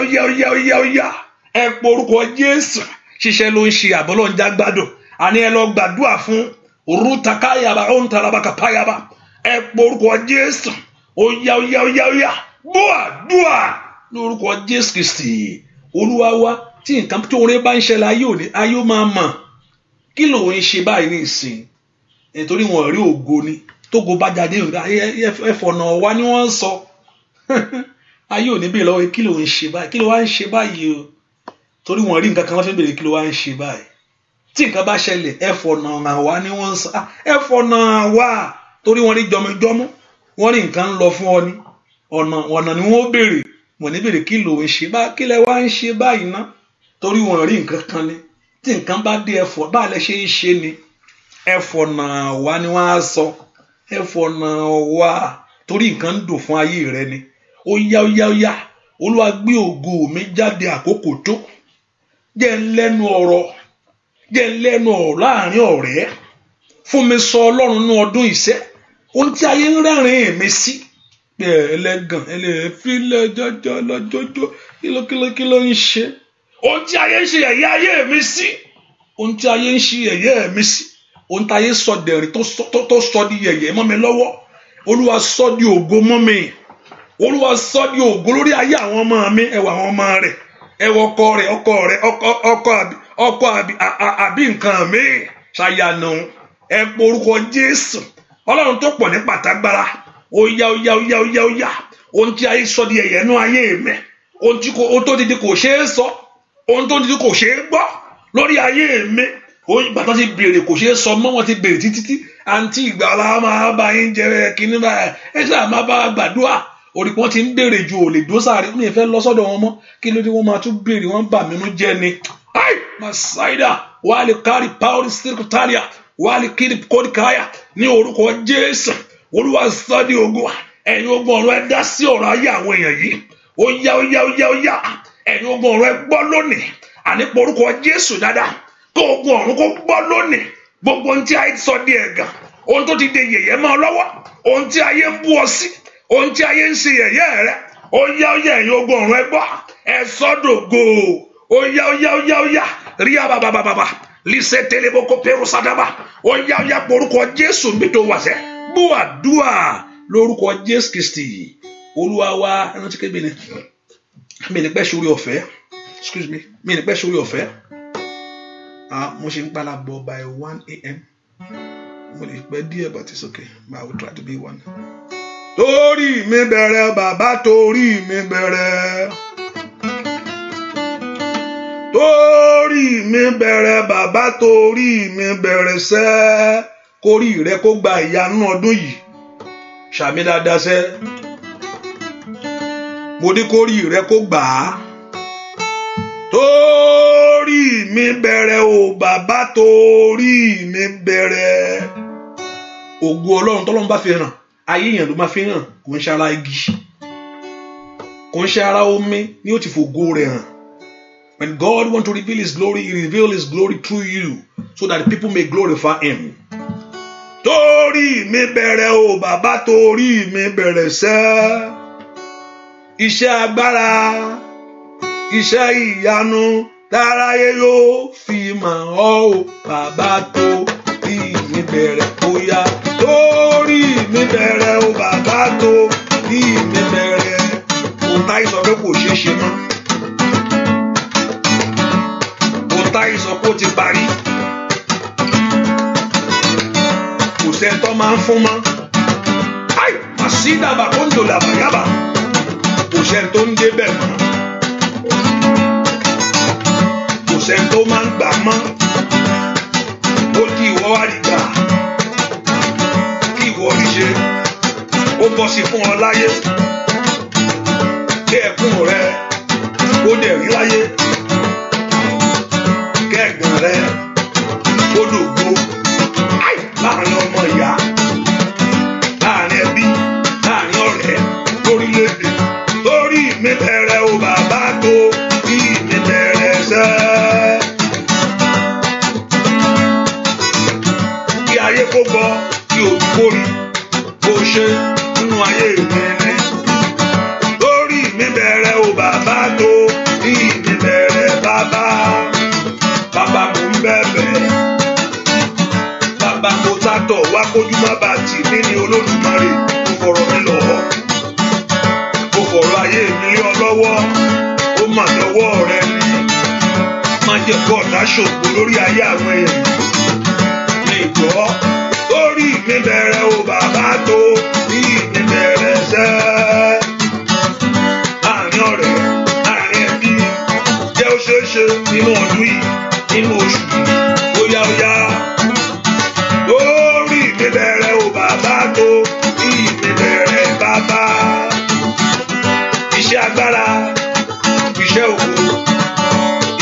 S1: ẹ porúkọ Jésù ṣiṣẹ́ ló ń ṣe àbọ̀lọ́ ń já gbádùn àní ẹ lọ gbàdúrà fún rútakayaba ó ń tarabakapayaba ẹ porúkọ Jésù ó yá dúà lórúkọ Jésù Kristi Olúwa wa tí nǹkan tó rẹ bá ń ṣẹlẹ̀ ayé ó máa mọ̀ kí ló ń ṣe báyìí ní ìsìn nítorí wọn rí ògo ni tógo bá jáde ẹfọ̀nà wa ni wọ́n ń sọ ayé ò ní bèèrè lọ́wọ́ kí ló ń ṣe báyìí kí ló wá ń ṣe báyìí o torí wọn rí nǹkan kan wọ́n fi bèèrè kí ló wá ń ṣe báyìí tí nǹkan bá ṣẹlẹ̀ ẹfọ̀nà wa ni wọ́n ń sọ ẹfọ̀nà wa torí wọn rí jọmọjọmọ wọn rí nǹkan ń lọ fún ọ ní ọ̀nà ni wọ́n bèèrè wọn ní bèèrè kí ló ń ṣe báyìí kí lẹ wá ń ṣe báyìí ná torí wọn rí nǹkan kan ni tí nǹkan bá dé ẹfọ̀ bá lẹ ṣe ń ṣe ni ẹfọ̀nà wa ni wọ́n á sọ ẹfọ̀nà wa torí nǹkan ń dùn fún ayé rẹ ni ó yá Olúwa gbé ògo mi jáde àkókò tó jẹ́ lẹ́nu ọ̀rọ̀ láàrin ọ̀rẹ́ fún mi sọ Ọlọ́run ní ọdún ìṣẹ́ ohun tí ayé ń rẹ́rìn mi sí ẹlẹ́gàn ẹlẹ́fílẹ̀ jọjọ lọ́jọ́jọ́ kí ló ń ṣe ohun tí ayé ń ṣe ẹ̀yẹ ayé mi sí ohun tí ayé ń ṣe ẹ̀yẹ mi sí ohun tí ayé sọ dẹ̀rìn tó sọ di yẹ̀yẹ́ mọ́ mi lọ́wọ́ Olúwa sọ di ògo mọ́ mi Olúwa sọ di ògo lórí ayé àwọn ọmọ mi ẹwà àwọn ọmọ rẹ̀ ẹwà ọkọ àbí nǹkan mi ṣàyànà ẹ porúkọ Jésù Ọlọ́run tó pọ̀ ní pàtàgbára ó yá ohun tí ayé sọ di ẹ̀yẹ́ nú ayé mi ohun tó dídí kò ṣeé sọ ohun tó dídí kò ṣeé gbọ́ lórí ayé mi ìgbà tó ti béèrè kò ṣeé sọ mọ́ wọn ti béèrè títí àǹtí ìgbà ọ̀la máa bá yín jẹ kínní báyìí ẹ ṣáà máa bá gbàdúrà orí wọn ti ń béèrè ju òlè dósàárẹ mi ì fẹ́ lọ sọ́dọ̀ wọn mọ́ kí ló dé wọn máa tún béèrè wọn bà mí nú jẹ́ ni ai masaida wàhálì kárí paul sirkutalia wàhálì kiri kódìkáyà ní orúkọ Jésù Olúwa sọ di ògo ẹ̀yin ogun ọ̀run ẹ dá sí ọ̀rọ̀ ayé àwọn èèyàn yìí ó yá ẹ̀yin ogun ọ̀run ẹ gbọ́ lónìí àní porúkọ Jésù dáadáa kó ogun ọ̀run kó gbọ́ lónìí gbogbo ohun tí ayé sọ di ẹ̀gàn, ohun tó ti di yẹ̀yẹ́ mọ́ ọ lọ́wọ́, ohun tí ayé ń bú ọ sí, ohun tí ayé ń ṣe yẹ̀yẹ́ rẹ, ó yá ẹ̀yin ogun ọ̀run ẹ gbọ́, ẹ sọ́dọ̀gò, ó yá rí àbàbàbàbà lísẹ̀ tẹlẹbọkọ pẹ̀rù sádàbà, ó yá porúkọ Jésù mi tó wà sẹ́, bú àdúà lórúkọ Jésù Kristi Olúwa wa. Ẹnu tí kébì ni mi ní pẹ́ sórí ọ̀fẹ́, excuse me, mi ní pẹ́ sórí ọ̀fẹ́, mo ṣe ń gbára bọ̀ by 1 a.m. mo lè pẹ́ díẹ̀ but it's okay, but I will try to be 1. Torí mi bẹ̀rẹ̀ bàbá, torí mi bẹ̀rẹ̀, torí mi bẹ̀rẹ̀ bàbá, torí mi bẹ̀rẹ̀ sẹ́, kórí rẹ kó gba ìyanu ọdún yìí, ṣàmì dáadáa sẹ́, mo ní kórí rẹ kó gbà á. Torí mi bẹ̀rẹ̀ o bàbá, torí mi bẹ̀rẹ̀. Ògo Ọlọ́run tọ́lọ́run bá fi hàn, ayé èèyàn ló máa fi hàn, kò ń ṣe ara igi, kò ń ṣe ara omi ni ó ti fògo rẹ̀ hàn. When God wants to reveal His glory, He reveals His glory through you, so that people may glorify Him. Torí mi bẹ̀rẹ̀ o bàbá, torí mi bẹ̀rẹ̀ sẹ́, iṣẹ́ agbára, iṣẹ́ ìyanu táráyé yóò fi mọ̀ ọ́ o bàbá, torí mi bẹ̀rẹ̀, bóyá torí mi bẹ̀rẹ̀ o bàbá, torí mi bẹ̀rẹ̀. Ohun táyé sọ pé kò ṣeé ṣe mọ́, ohun táyé sọ pé ó ti parí, kò sẹ́ńtọ́ máa ń fún mọ́. Ai àṣìdàbà kó ń dò làbàyàbà, kò sẹ́ńtọ́ ń débẹ̀ mọ́, kò sẹ́ńtọ́ máa ń gbà mọ́. Ó di ìwọ wá rí gbà, kí ìwọ rí ṣe, ó bọ́ sí fún ọ láyé, kí ẹkún rẹ ó dẹ̀ rí láyé, kẹ́gbọ̀n rẹ ó dògbò. Láàrin ọmọ ìyá, láàrin ẹbí, láàrin ọ̀rẹ́, lórílẹ̀-èdè. Torí mi bẹ̀rẹ̀ o bàbá, torí mi bẹ̀rẹ̀ sẹ́. Kí ayé kó gbọ́, kí ojú kó rí, kó ṣe nínú ayé mi ni. Torí mi bẹ̀rẹ̀ o bàbá, torí mi bẹ̀rẹ̀ bàbá. Bàbá mo ń bẹ̀bẹ̀, bàbá mo sátọ̀ wá kójú má bàa tì mí ní Olódùmarè, kó fọ̀rọ̀ mi lọ́wọ́, kó fọ̀rọ̀ ayé mi lé ọ lọ́wọ́, ó mà lọ́wọ́ rẹ ni. Má jẹ́ kó ọ̀tá ṣògo lórí ayé àwọn èèyàn ní ìgbọ́. Torí mi bẹ̀rẹ̀ o bàbá, torí mi bẹ̀rẹ̀ sẹ́. Láàrin ọ̀rẹ́, láàrin ẹbí, jẹ́ ó ṣeé ṣe nínú ọdún yìí, nínú oṣù yìí, ó yá. Torí mi bẹ̀rẹ̀ o bàbá, torí mi bẹ̀rẹ̀ bàbá. Iṣẹ́ agbára, iṣẹ́ ògo,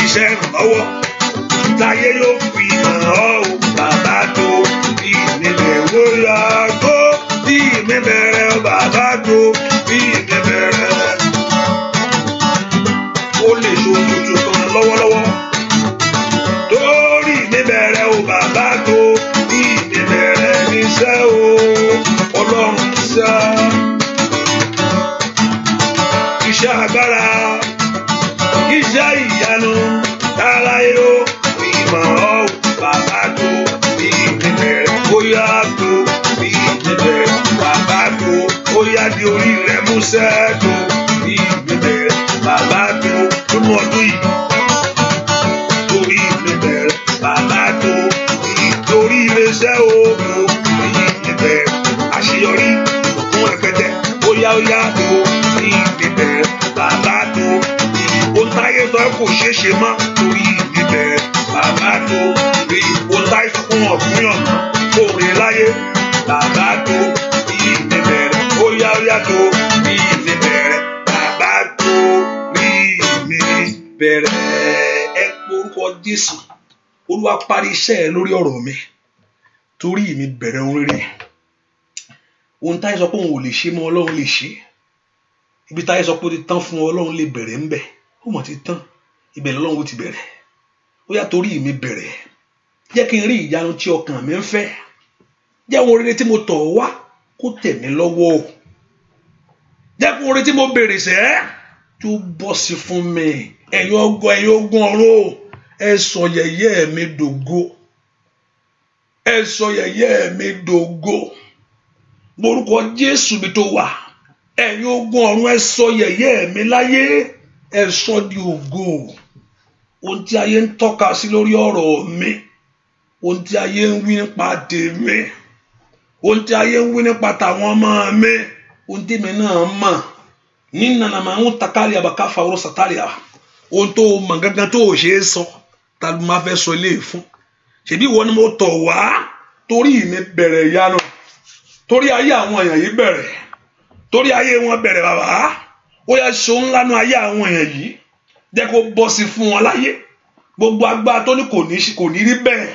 S1: iṣẹ́ ìrànlọ́wọ́, táyé yóò fi hàn ọ́ o bàbá, torí mi bẹ̀rẹ̀ o yá. Torí mi bẹ̀rẹ̀ o bàbá, torí mi bẹ̀rẹ̀. Ó lè ṣohun tuntun kan lọ́wọ́lọ́wọ́. Torí mi bẹ̀rẹ̀ o bàbá, torí mi bẹ̀rẹ̀ níṣẹ́ o Ọlọ́run níṣẹ́. Iṣẹ́ agbára, iṣẹ́ ìyanu, táráyé ó fi mọ̀ ọ́ o bàbá, torí mi bẹ̀rẹ̀, bóyá torí mi bẹ̀rẹ̀ bàbá, bóyá di orí rẹ múṣẹ́, torí mi bẹ̀rẹ̀ bàbá, nínú ọdún yìí. Torí mi bẹ̀rẹ̀ bàbá, torí iléeṣẹ́ o, torí mi bẹ̀rẹ̀ àṣeyọrí, ìbùkún rẹpẹtẹ, ó yá, torí mi bẹ̀rẹ̀ bàbá, ohun táyé sọ kò ṣeé ṣe mọ́, torí mi bẹ̀rẹ̀ bàbá, torí ohun táyé sọ fún ọ̀gbìn ọ̀nà, kò rí láyé bàbá, torí mi bẹ̀rẹ̀, ó yá, torí mi bẹ̀rẹ̀ bàbá, torí mi bẹ̀rẹ̀. Ẹ porúkọ Jésù, Olúwa parí iṣẹ́ ẹ lórí ọ̀rọ̀ mi, torí mi bẹ̀rẹ̀ ohun rere. Ohun táyé sọ pé òun ò lè ṣe mọ́, Ọlọ́run lè ṣe. Ibi táyé sọ pé ó ti tán fún Ọlọ́run lè bẹ̀rẹ̀ ńbẹ̀, ó mọ̀ ti tán, ibẹ̀ lọ́lọ́run ó ti bẹ̀rẹ̀. Ó yá torí mi bẹ̀rẹ̀, jẹ́ kí n rí ìyanu tí ọkàn mi ń fẹ́, jẹ́ ohun rere tí mo tọ̀ wá kó tẹ̀ mí lọ́wọ́, jẹ́ kí ohun rere tí mo béèrè sẹ́ tó bọ́ sí fún mi. Ẹ̀yin ogun ọ̀run, ẹ sọ yẹ̀yẹ́ mi dògo, ẹ sọ yẹ̀yẹ́ mi dògo lórúkọ Jésù mi tó wà. Ẹ̀yin ogun ọ̀run, ẹ sọ yẹ̀yẹ́ mi láyé, ẹ sọ di ògo. Ohun tí ayé ń tọ́ka sí lórí ọ̀rọ̀ mi, ohun tí ayé ń wí nípa tèmi, ohun tí ayé ń wí nípa tàwọn ọmọ mi, ohun tí mi náà mọ̀ nínú àmà ń takálì àbàká fàwọ́rọ̀ sàtálì à, ohun tó mọ̀ gangan tó ò ṣe é sọ, ta ló máa fẹ́ sọ ilé fún? Ṣèbí ìwọ ni mo tọ̀ wá torí mi bẹ̀rẹ̀ ìyanu, torí ayé àwọn èèyàn yìí bẹ̀rẹ̀, torí ayé wọn bẹ̀rẹ̀ bàbá. Ó yá ṣe ńlá nu ayé àwọn èèyàn yìí, jẹ́ kó bọ́ sí fún wọn láyé. Gbogbo agbára tó ní kò ní rí bẹ́ẹ̀,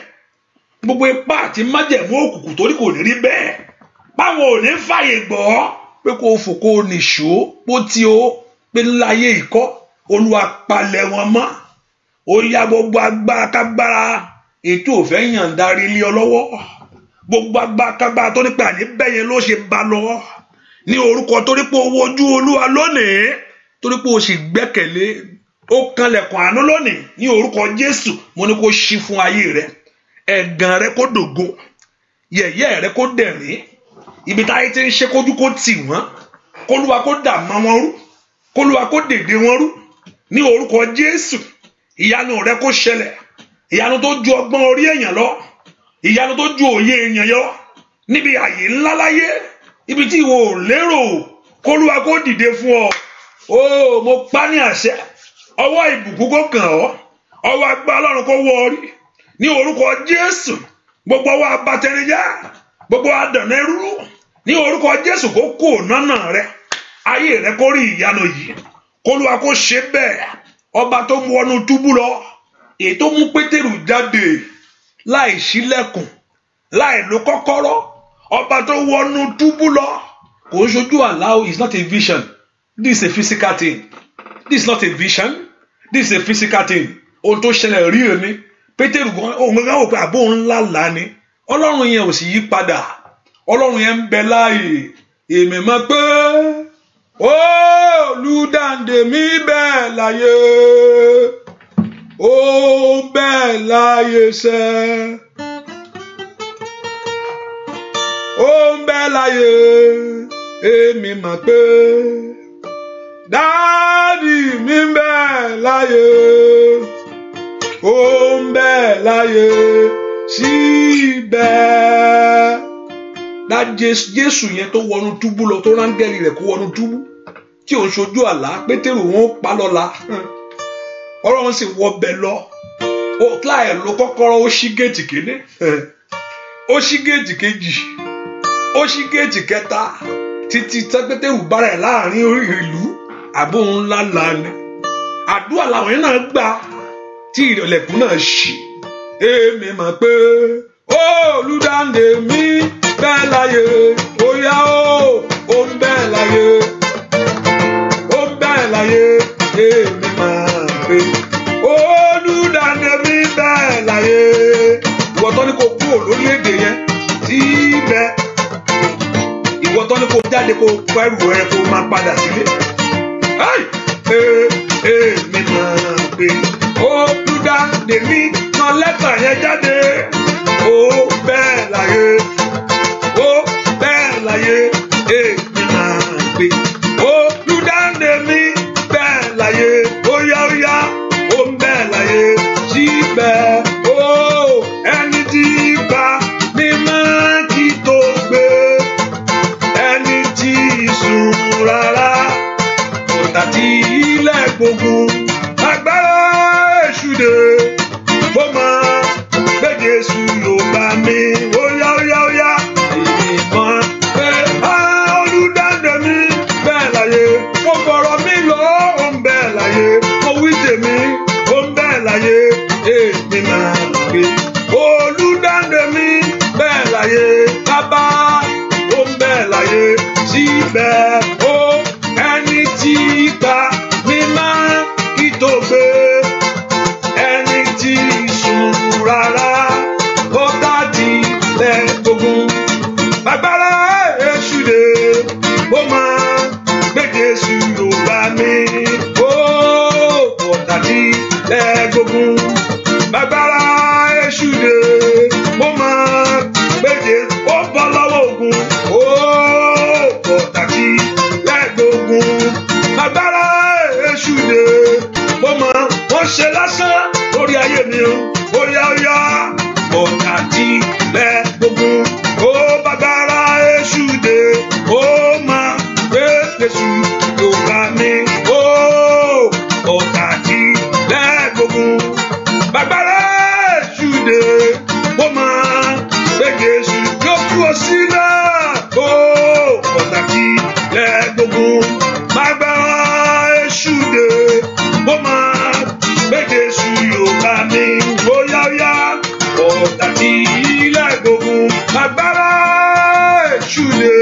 S1: gbogbo ipá àti májẹ̀mú òkùnkùn tó ní kò ní rí bẹ́ẹ̀, báwọn ò ní fàyè gbọ́ pé kó fò kó nìṣó bó ti ó pé láyé ìkọ́. Olúwa palẹ̀ wọn mọ́. Ó yá gbogbo agbára kágbára ètò òfẹ́ yàn darí ilé ọ lọ́wọ́, gbogbo agbára kágbára tó ní pé àní bẹ́yẹn ló ṣe bá lọ ní orúkọ, torí pé owó ojú Olúwa lónìí, torí pé o sì gbẹ́kẹ̀lé, ó kanlẹ̀kùn àánú lónìí ní orúkọ Jésù. Mo ní kó ṣí fún ayé rẹ, ẹ̀gàn rẹ kó dògo, yẹ̀yẹ́ rẹ kó dẹ̀rín, ibi táyé ti ń ṣe kójú kó tì wọ́n, kólúwa kó dà mọ́ wọn rú, kólúwa kó dèdè wọn rú ní orúkọ Jésù. Ìyanu rẹ kó ṣẹlẹ̀, ìyanu tó ju ọgbọ́n orí èèyàn lọ, ìyanu tó ju òye èèyàn yọ, níbi àyè ńlá láyé, ibi tí ìwọ ò lérò, kólúwa kó dìde fún ọ. Ó mo pa ní àṣẹ, ọwọ́ ìbùkún kó kàn ọ́, ọwọ́ agbára Ọlọ́run kó wọ orí ní orúkọ Jésù. Gbogbo ọwọ́ abatẹnijá, gbogbo adànà ẹrú ní orúkọ Jésù kó kó nánà rẹ, ayé rẹ kó rí ìyanu yìí, kólúwa kó ṣe bẹ́ẹ̀. Ọba tó mú wọnú túbú lọ, èyí tó mú Pétérù jáde láì ṣílẹ̀kùn, láì lo kọ́kọ́rọ́, ọba tó wọnú túbú lọ, kò ń ṣojú àlá. It's not a vision, this is a physical thing. This is not a vision, this is a physical thing. Ohun tó ṣẹlẹ̀ rí ẹni Pétérù gan, òun gan wò pé àbó ńlá là ní. Ọlọ́run yẹn ò sì yí padà, Ọlọ́run yẹn ń bẹ láàyè. Èmi mọ̀ pé olùdáǹdè mi bẹ́ẹ̀ láyé, ó bẹ́ẹ̀ láyé sẹ́, ó bẹ́ẹ̀ láyé. Èmi mọ̀ pé dáàdì mi bẹ́ẹ̀ láyé, ó bẹ́ẹ̀ láyé síbẹ̀. Dá Jésù yẹn tó wọnú túbú lọ, tó rángẹ́lì rẹ̀ kó wọnú túbú, tí ò ń ṣojú àlá. Pétérù wọn pa lọ́la, Ọlọ́run sì wọbẹ̀ lọ. Ó láì lo kọ́kọ́rọ́, ó ṣí géètì kéde, ó ṣí géètì kejì, ó ṣí géètì kẹta, títí Pétérù bára ẹ̀ láàrin ìlú. Àbó ńlá la ni. Àdúrà làwọn yẹn náà gbà tí ìrẹ̀lẹ̀kùn náà ṣí. Èmi mọ̀ pé olùdáǹdè mi bẹ́ẹ̀ láyé, ó yá ó ń bẹ́ẹ̀ láyé, ó ń bẹ́ẹ̀ láyé. Èmi mọ̀ pé olùdáǹdè mi bẹ́ẹ̀ láyé. Ìwọ tó ní kó kúrò lórílẹ̀‐èdè yẹn síbẹ̀, ìwọ tó ní kó jáde kó pẹ́rù rẹ kó máa padà sílé. Èmi mọ̀ pé olùdáǹdè mi náà lẹ́tà yẹn jáde, ó bẹ́ẹ̀ láyé, ó bẹ́ẹ̀ láyé. Èmi mọ̀ pé olùdáǹdè mi bẹ́ẹ̀ láyé, ó yá ó ń bẹ́ẹ̀ láyé síbẹ̀. Ẹni tí bá mi máa kí tó gbé, ẹni tí sùn rárá, kòtà tí ilẹ̀ gbógun agbára èṣù dé, mo mọ̀ pé Jésù yóò bá mi. Ó yá. Èmi mọ̀ pé olùdáǹdè mi bẹ́ẹ̀ láyé, mo fọ̀rọ̀ mi lọ, ó ń bẹ́ẹ̀ láyé, mo wí tèmi, ó ń bẹ́ẹ̀ láyé. Èmi mọ̀ pé olùdáǹdè mi bẹ́ẹ̀ láyé, bàbá ó ń bẹ́ẹ̀ láyé síbẹ̀. Ẹni tí gbà mí máa kí tó gbé, ẹni tí sùn rárá, agbára èṣù dé ó máa gbé Jésù yóò bá mi ó ọ̀tá tí lẹ́gbógun agbára èṣù dé ó máa gbé Jésù ó bọ́ lọ́wọ́ ogun ó ọ̀tá tí lẹ́gbógun agbára èṣù dé ó máa wọ́n ṣe lásán lórí ayé mi ó yá ọ̀tá tí lẹ́gbógun ó bàgbára èṣù dé ó máa gbé Jésù yóò bá mi ó ọ̀tá tí lẹ́gbógun bàgbára èṣù dé ó máa gbé Jésù yóò tú ọ sílẹ̀ ó ọ̀tá tí lẹ́gbógun bàgbára èṣù dé ó máa gbé Jésù yóò bá mi ó yá ọ̀tá tí lẹ́gbógun agbára èṣù dé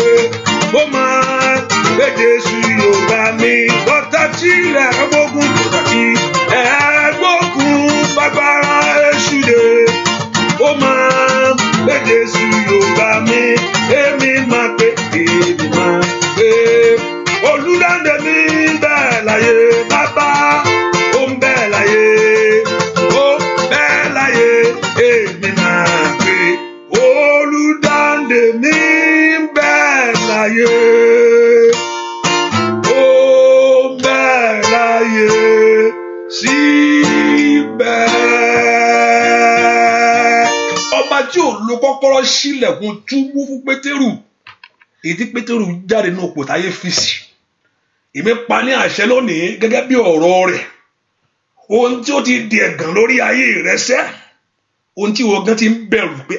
S1: ó máa gbé Jésù yóò bá mi ọ̀tá tí lẹ́gbógun agbára èṣù dé ó máa gbé Jésù yóò bá mi èmi máa pé Olùdáǹdè mi ń bẹ láyé bàbá ó ń bẹ láyé ó bẹ láyé èmi máa pé Olùdáǹdè mi ń bẹ láyé ó ń bẹ láyé síbẹ̀. Ọba tí ò lo kọ́kọ́rọ́ sílẹ̀kùn túbú fún Pétérù ìdí Pétérù jáde ní òpó táyé fi sí èmi pa ní àṣẹ lónìí gẹ́gẹ́ bí ọ̀rọ̀ rẹ̀ ohun tí ó ti di ẹ̀gàn lórí ayé rẹ̀ sẹ́ ohun tí ìwọ gan ti ń bẹ̀rù pé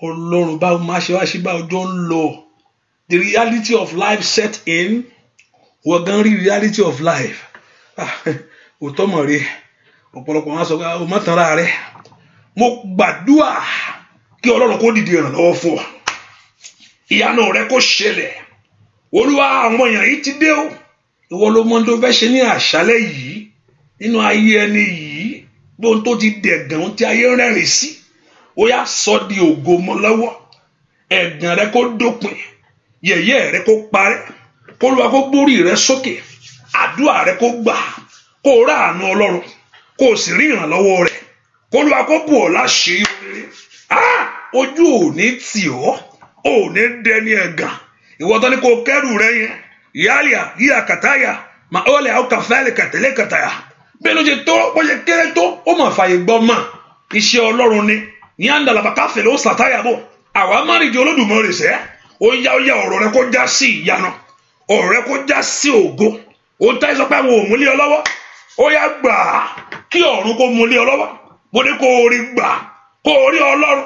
S1: Ọlọ́run báwo máa ṣe wá sí bá ọjọ́ ń lọ the reality of life set in wọ́n gan rí reality of life òótọ́ mọ̀ rí ọ̀pọ̀lọpọ̀ wọn sọ pé o má tanra rẹ̀ mo gbàdúrà kí Ọlọ́run kó dìde ìrànlọ́wọ́ fún ọ ìyanu rẹ kó ṣẹlẹ̀ Olúwa àwọn èèyàn yìí ti dé o ìwọ ló mọ tó fẹ́ ṣe ní àṣálẹ́ yìí nínú ayé ẹni yìí bóun tó ti dẹ̀gàn tí ayé rẹ́rìn sí ó yá sọ di ògo mọ́ lọ́wọ́ ẹ̀gàn rẹ kó dópin yẹ̀yẹ́ rẹ kó parẹ́ kó Olúwa kó gbórí rẹ sókè àdúrà rẹ kó gbà kó rà àánú Ọlọ́run kó sì rí ìrànlọ́wọ́ rẹ̀ kó Olúwa kó bù ọ́ láṣeyọrí ojú ò ní tì ọ́ ò ní dẹni ẹ̀gàn ìwọ tó ní kó kẹ́rù rẹ yẹn yálìá yíyà kàtáyà mà ó lè àwọn kàfẹ́lì kàtẹ́lẹ̀ kàtáyà bẹ́ẹ̀ ló ṣe tó bó ṣe kéré tó ó mà fàyè gbọ́ mà iṣẹ́ Ọlọ́run ni ní àǹdàlàbà káfẹ́lẹ̀ ó sàtáyà bò àwa márìjì Olódùmarè sẹ́ ó yá ọ̀rọ̀ rẹ kó já sí ìyanu ọ̀rọ̀ rẹ kó já sí ògo ó táyì sọ pé àwọn ò múlé ọ lọ́wọ́ ó yá gbà á kí ọ̀run kó múlé ọ lọ́wọ́ bó ní kó o rí gbà kó o rí Ọlọ́run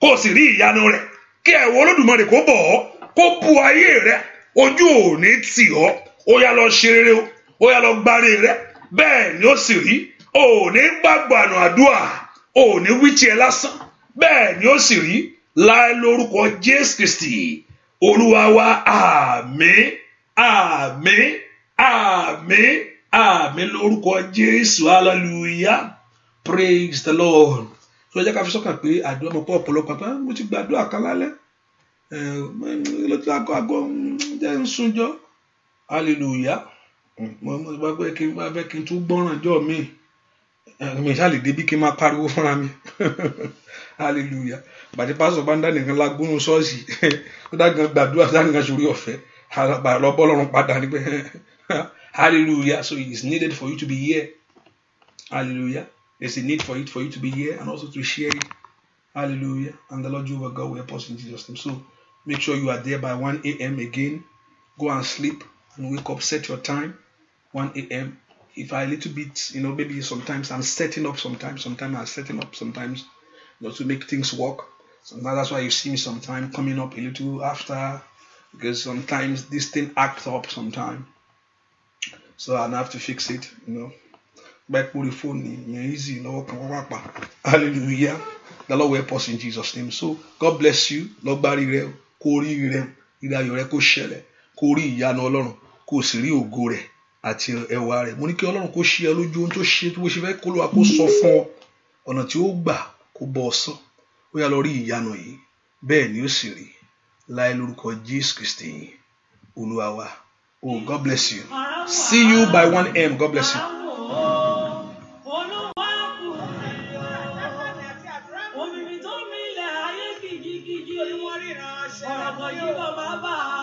S1: kó o sì rí ìyanu rẹ kí ẹ̀wọ̀ Olódùmarè kó bọ̀ ọ́ kó bu ayé rẹ ojú ò ní tì ọ́ ó yá lọ ṣe rere o ó yá lọ gbáre rẹ bẹ́ẹ̀ ni ó sì rí ò ní gbàgbọ́ àná àdúrà ò ní wí tiẹ̀ lásán bẹ́ẹ̀ ni ó sì rí láì lórúkọ Jésù Kristi Olúwa wa àmín àmín àmín àmín lórúkọ Jésù hallelujah praise the Lord. So jẹ́ ká fi sọ́kàn pé àdúrà mọ̀ pọ̀ ọ̀pọ̀lọpọ̀ àpá mo ti gbàdúrà kan lálẹ́ ló ti àgọ́ jẹ́ ń sunjọ́ hallelujah mo bá fẹ́ kí n tún gbọ́ràn jọ mi ṣáà lè débi kí n máa pariwo fúnra mi hallelujah bàtí pásọ̀ bá ń dá nìkan lágbóhùn ṣọ́ọ̀ṣì ó dá gan gbàdúrà dá nìkan sórí ọ̀fẹ́ lọ bọ́ lọ́rùn padà níbẹ̀ hallelujah. So it is needed for you to be here hallelujah. There's a need for you to be here and also to share it. Hallelujah. And the Lord Jehovah God will help us in Jesus' name. So make sure you are there by 1 a.m. again. Go and sleep and wake up. Set your time. 1 a.m. If I a little bit, maybe sometimes I'm setting up sometimes I'm setting up sometimes, to make things work. Sometimes that's why you see me sometimes coming up a little after, because sometimes this thing acts up sometimes. So I have to fix it, Back with the phone, easy, hallelujah. The Lord will help us in Jesus' name. So God bless you. Lord bari rẹ, kó rí rẹ, ìdáyọ̀ rẹ kó ṣẹlẹ̀, kó rí ìyanu Ọlọ́run, kó sì rí ògo rẹ̀ àti ẹwà rẹ̀. Mo ní kí Ọlọ́run kó ṣe ẹ lójú ohun tó ṣe tó bó ṣe fẹ́ kó lọ kó sọ fún ọ ọ̀nà tí ó gbà kó bọ́ ọ sọ. Ó yá lọ rí ìyanu yìí. Bẹ́ẹ̀ ni ó sì rí. láì lórúkọ Jésù Kristi Olúwa wa. Oh, God bless you. See you by 1 a.m. God bless you. Baba.